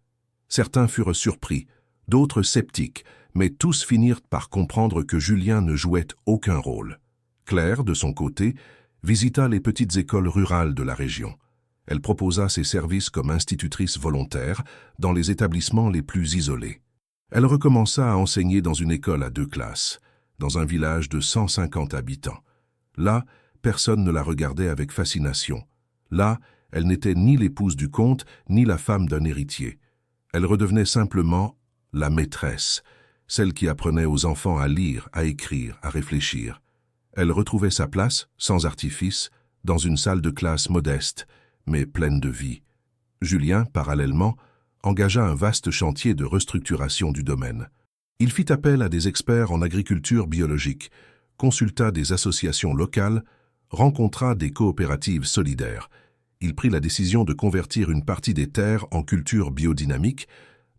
Certains furent surpris, d'autres sceptiques, mais tous finirent par comprendre que Julien ne jouait aucun rôle. Claire, de son côté, visita les petites écoles rurales de la région. Elle proposa ses services comme institutrice volontaire dans les établissements les plus isolés. Elle recommença à enseigner dans une école à 2 classes, dans un village de 150 habitants. Là, personne ne la regardait avec fascination. Là, elle n'était ni l'épouse du comte, ni la femme d'un héritier. Elle redevenait simplement la maîtresse, celle qui apprenait aux enfants à lire, à écrire, à réfléchir. Elle retrouvait sa place, sans artifice, dans une salle de classe modeste, mais pleine de vie. Julien, parallèlement, engagea un vaste chantier de restructuration du domaine. Il fit appel à des experts en agriculture biologique, consulta des associations locales, rencontra des coopératives solidaires. Il prit la décision de convertir une partie des terres en culture biodynamique,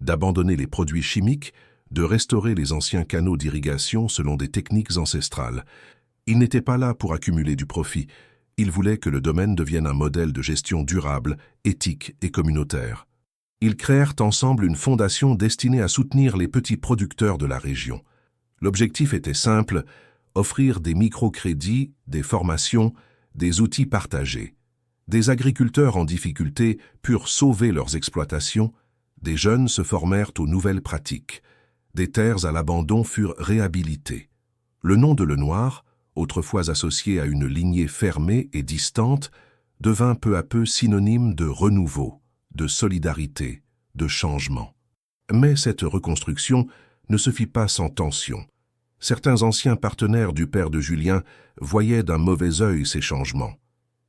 d'abandonner les produits chimiques, de restaurer les anciens canaux d'irrigation selon des techniques ancestrales. Il n'était pas là pour accumuler du profit. Il voulait que le domaine devienne un modèle de gestion durable, éthique et communautaire. Ils créèrent ensemble une fondation destinée à soutenir les petits producteurs de la région. L'objectif était simple, offrir des microcrédits, des formations, des outils partagés. Des agriculteurs en difficulté purent sauver leurs exploitations, des jeunes se formèrent aux nouvelles pratiques, des terres à l'abandon furent réhabilitées. Le nom de Lenoir, autrefois associé à une lignée fermée et distante, devint peu à peu synonyme de renouveau, de solidarité, de changement. Mais cette reconstruction ne se fit pas sans tension. Certains anciens partenaires du père de Julien voyaient d'un mauvais œil ces changements.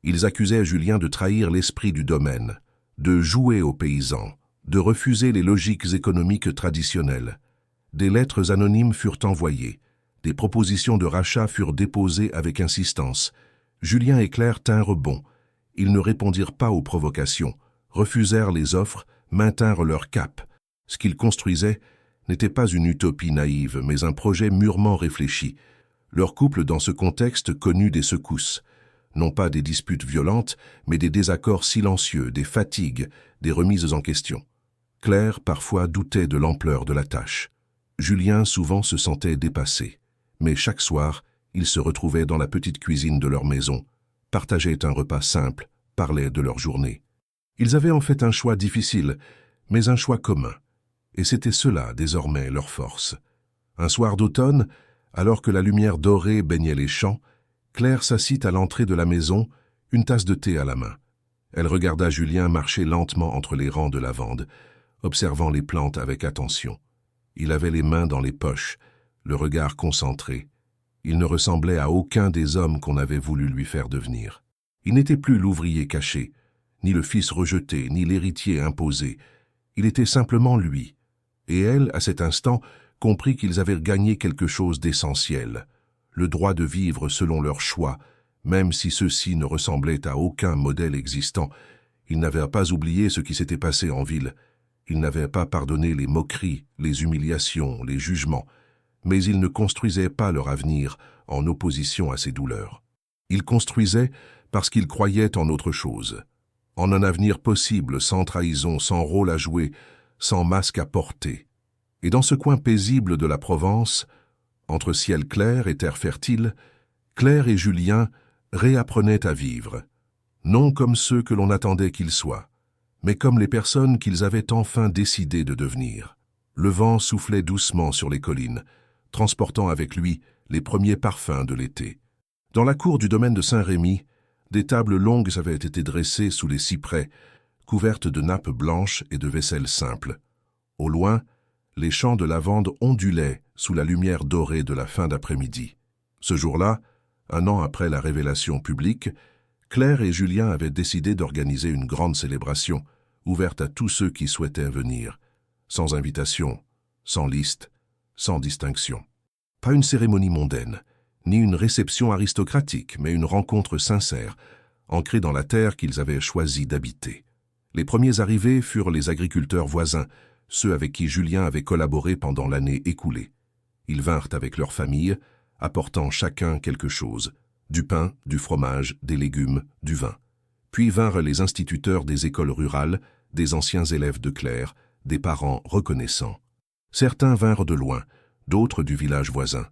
Ils accusaient Julien de trahir l'esprit du domaine, de jouer aux paysans, de refuser les logiques économiques traditionnelles. Des lettres anonymes furent envoyées, des propositions de rachat furent déposées avec insistance. Julien et Claire tinrent bon. Ils ne répondirent pas aux provocations, refusèrent les offres, maintinrent leur cap. Ce qu'ils construisaient n'était pas une utopie naïve, mais un projet mûrement réfléchi. Leur couple, dans ce contexte, connut des secousses. Non pas des disputes violentes, mais des désaccords silencieux, des fatigues, des remises en question. Claire, parfois, doutait de l'ampleur de la tâche. Julien, souvent, se sentait dépassé. Mais chaque soir, ils se retrouvaient dans la petite cuisine de leur maison, partageaient un repas simple, parlaient de leur journée. Ils avaient en fait un choix difficile, mais un choix commun. Et c'était cela, désormais, leur force. Un soir d'automne, alors que la lumière dorée baignait les champs, Claire s'assit à l'entrée de la maison, une tasse de thé à la main. Elle regarda Julien marcher lentement entre les rangs de lavande, observant les plantes avec attention. Il avait les mains dans les poches, le regard concentré. Il ne ressemblait à aucun des hommes qu'on avait voulu lui faire devenir. Il n'était plus l'ouvrier caché, ni le fils rejeté, ni l'héritier imposé. Il était simplement lui. Et elle, à cet instant, comprit qu'ils avaient gagné quelque chose d'essentiel, le droit de vivre selon leurs choix, même si ceux-ci ne ressemblaient à aucun modèle existant. Ils n'avaient pas oublié ce qui s'était passé en ville. Ils n'avaient pas pardonné les moqueries, les humiliations, les jugements, mais ils ne construisaient pas leur avenir en opposition à ces douleurs. Ils construisaient parce qu'ils croyaient en autre chose, en un avenir possible, sans trahison, sans rôle à jouer, sans masque à porter. Et dans ce coin paisible de la Provence, entre ciel clair et terre fertile, Claire et Julien réapprenaient à vivre, non comme ceux que l'on attendait qu'ils soient, mais comme les personnes qu'ils avaient enfin décidé de devenir. Le vent soufflait doucement sur les collines, transportant avec lui les premiers parfums de l'été. Dans la cour du domaine de Saint-Rémy, des tables longues avaient été dressées sous les cyprès, couvertes de nappes blanches et de vaisselle simple. Au loin, les champs de lavande ondulaient sous la lumière dorée de la fin d'après-midi. Ce jour-là, 1 an après la révélation publique, Claire et Julien avaient décidé d'organiser une grande célébration, ouverte à tous ceux qui souhaitaient venir, sans invitation, sans liste, sans distinction. Pas une cérémonie mondaine, ni une réception aristocratique, mais une rencontre sincère, ancrée dans la terre qu'ils avaient choisi d'habiter. Les premiers arrivés furent les agriculteurs voisins, ceux avec qui Julien avait collaboré pendant l'année écoulée. Ils vinrent avec leurs familles, apportant chacun quelque chose, du pain, du fromage, des légumes, du vin. Puis vinrent les instituteurs des écoles rurales, des anciens élèves de Claire, des parents reconnaissants. Certains vinrent de loin, d'autres du village voisin.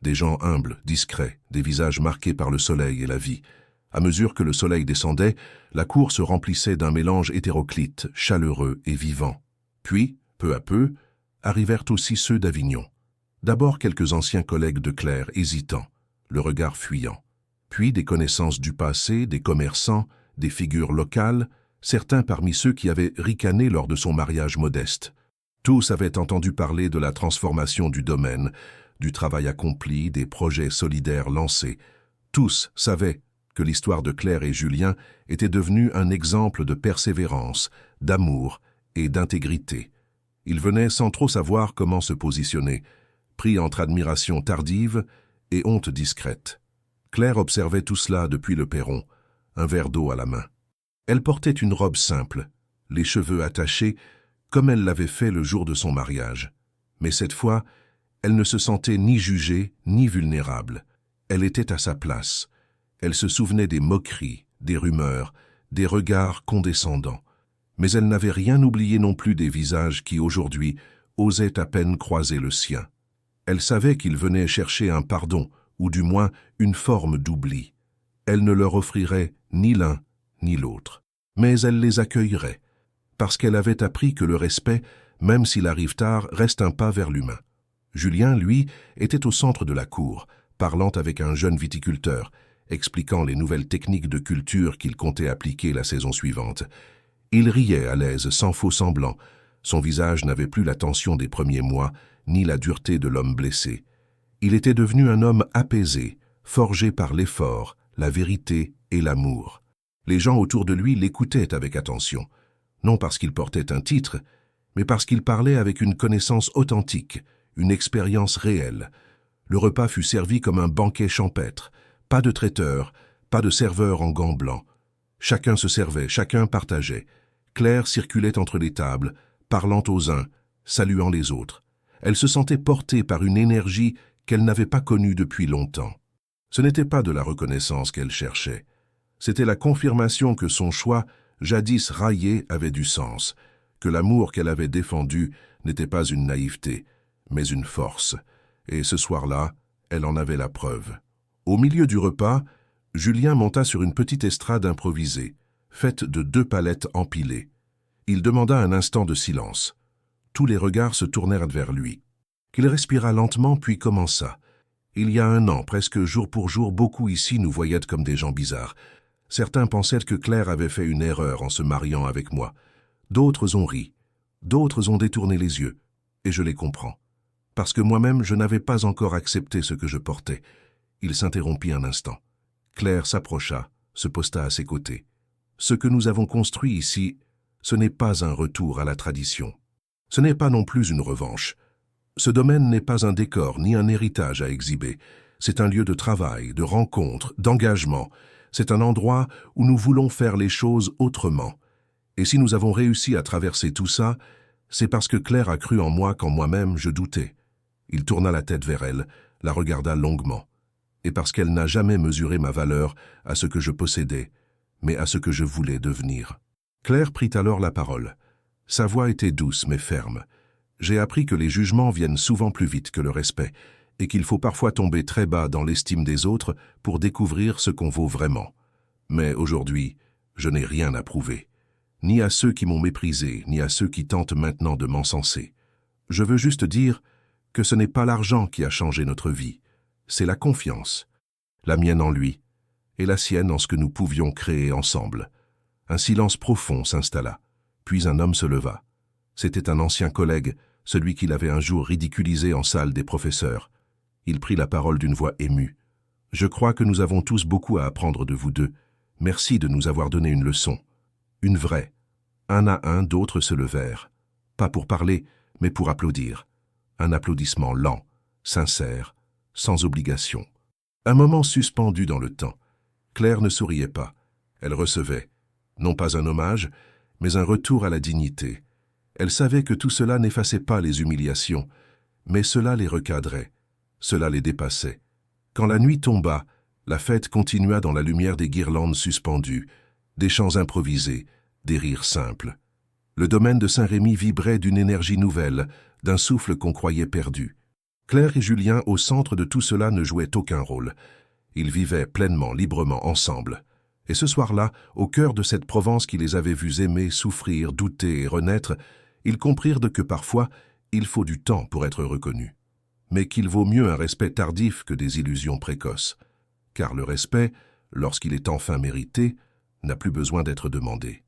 Des gens humbles, discrets, des visages marqués par le soleil et la vie. À mesure que le soleil descendait, la cour se remplissait d'un mélange hétéroclite, chaleureux et vivant. Puis, peu à peu, arrivèrent aussi ceux d'Avignon. D'abord quelques anciens collègues de Claire hésitants, le regard fuyant. Puis des connaissances du passé, des commerçants, des figures locales, certains parmi ceux qui avaient ricané lors de son mariage modeste. Tous avaient entendu parler de la transformation du domaine, du travail accompli, des projets solidaires lancés. Tous savaient que l'histoire de Claire et Julien était devenue un exemple de persévérance, d'amour et d'intégrité. Ils venaient sans trop savoir comment se positionner, pris entre admiration tardive et honte discrète. Claire observait tout cela depuis le perron, un verre d'eau à la main. Elle portait une robe simple, les cheveux attachés, comme elle l'avait fait le jour de son mariage. Mais cette fois, elle ne se sentait ni jugée ni vulnérable. Elle était à sa place. Elle se souvenait des moqueries, des rumeurs, des regards condescendants. Mais elle n'avait rien oublié non plus des visages qui, aujourd'hui, osaient à peine croiser le sien. Elle savait qu'ils venaient chercher un pardon, ou du moins une forme d'oubli. Elle ne leur offrirait ni l'un ni l'autre. Mais elle les accueillerait, parce qu'elle avait appris que le respect, même s'il arrive tard, reste un pas vers l'humain. Julien, lui, était au centre de la cour, parlant avec un jeune viticulteur, expliquant les nouvelles techniques de culture qu'il comptait appliquer la saison suivante. Il riait à l'aise, sans faux semblant. Son visage n'avait plus la tension des premiers mois, ni la dureté de l'homme blessé. Il était devenu un homme apaisé, forgé par l'effort, la vérité et l'amour. Les gens autour de lui l'écoutaient avec attention, non parce qu'il portait un titre, mais parce qu'il parlait avec une connaissance authentique, une expérience réelle. Le repas fut servi comme un banquet champêtre, pas de traiteur, pas de serveur en gants blancs. Chacun se servait, chacun partageait. Claire circulait entre les tables, parlant aux uns, saluant les autres. Elle se sentait portée par une énergie qu'elle n'avait pas connue depuis longtemps. Ce n'était pas de la reconnaissance qu'elle cherchait. C'était la confirmation que son choix, jadis raillé, avait du sens, que l'amour qu'elle avait défendu n'était pas une naïveté, mais une force. Et ce soir-là, elle en avait la preuve. Au milieu du repas, Julien monta sur une petite estrade improvisée, faite de 2 palettes empilées. Il demanda un instant de silence. Tous les regards se tournèrent vers lui. Qu'il respira lentement puis commença. Il y a 1 an, presque jour pour jour, beaucoup ici nous voyaient comme des gens bizarres. Certains pensaient que Claire avait fait une erreur en se mariant avec moi. D'autres ont ri. D'autres ont détourné les yeux. Et je les comprends. Parce que moi-même, je n'avais pas encore accepté ce que je portais. Il s'interrompit un instant. Claire s'approcha, se posta à ses côtés. Ce que nous avons construit ici, ce n'est pas un retour à la tradition. Ce n'est pas non plus une revanche. Ce domaine n'est pas un décor ni un héritage à exhiber. C'est un lieu de travail, de rencontre, d'engagement. C'est un endroit où nous voulons faire les choses autrement. Et si nous avons réussi à traverser tout ça, c'est parce que Claire a cru en moi quand moi-même je doutais. Il tourna la tête vers elle, la regarda longuement. Et parce qu'elle n'a jamais mesuré ma valeur à ce que je possédais, mais à ce que je voulais devenir. Claire prit alors la parole. Sa voix était douce mais ferme. J'ai appris que les jugements viennent souvent plus vite que le respect, et qu'il faut parfois tomber très bas dans l'estime des autres pour découvrir ce qu'on vaut vraiment. Mais aujourd'hui, je n'ai rien à prouver. Ni à ceux qui m'ont méprisé, ni à ceux qui tentent maintenant de m'encenser. Je veux juste dire que ce n'est pas l'argent qui a changé notre vie, c'est la confiance, la mienne en lui, et la sienne en ce que nous pouvions créer ensemble. Un silence profond s'installa, puis un homme se leva. C'était un ancien collègue, celui qu'il avait un jour ridiculisé en salle des professeurs. Il prit la parole d'une voix émue. « Je crois que nous avons tous beaucoup à apprendre de vous deux. Merci de nous avoir donné une leçon. Une vraie. » Un à un, d'autres se levèrent. Pas pour parler, mais pour applaudir. Un applaudissement lent, sincère, sans obligation. Un moment suspendu dans le temps. Claire ne souriait pas. Elle recevait, non pas un hommage, mais un retour à la dignité. Elle savait que tout cela n'effaçait pas les humiliations, mais cela les recadrait, cela les dépassait. Quand la nuit tomba, la fête continua dans la lumière des guirlandes suspendues, des chants improvisés, des rires simples. Le domaine de Saint-Rémy vibrait d'une énergie nouvelle, d'un souffle qu'on croyait perdu. Claire et Julien, au centre de tout cela, ne jouaient aucun rôle. Ils vivaient pleinement, librement, ensemble. Et ce soir-là, au cœur de cette Provence qui les avait vus aimer, souffrir, douter et renaître, ils comprirent que parfois, il faut du temps pour être reconnu. Mais qu'il vaut mieux un respect tardif que des illusions précoces. Car le respect, lorsqu'il est enfin mérité, n'a plus besoin d'être demandé.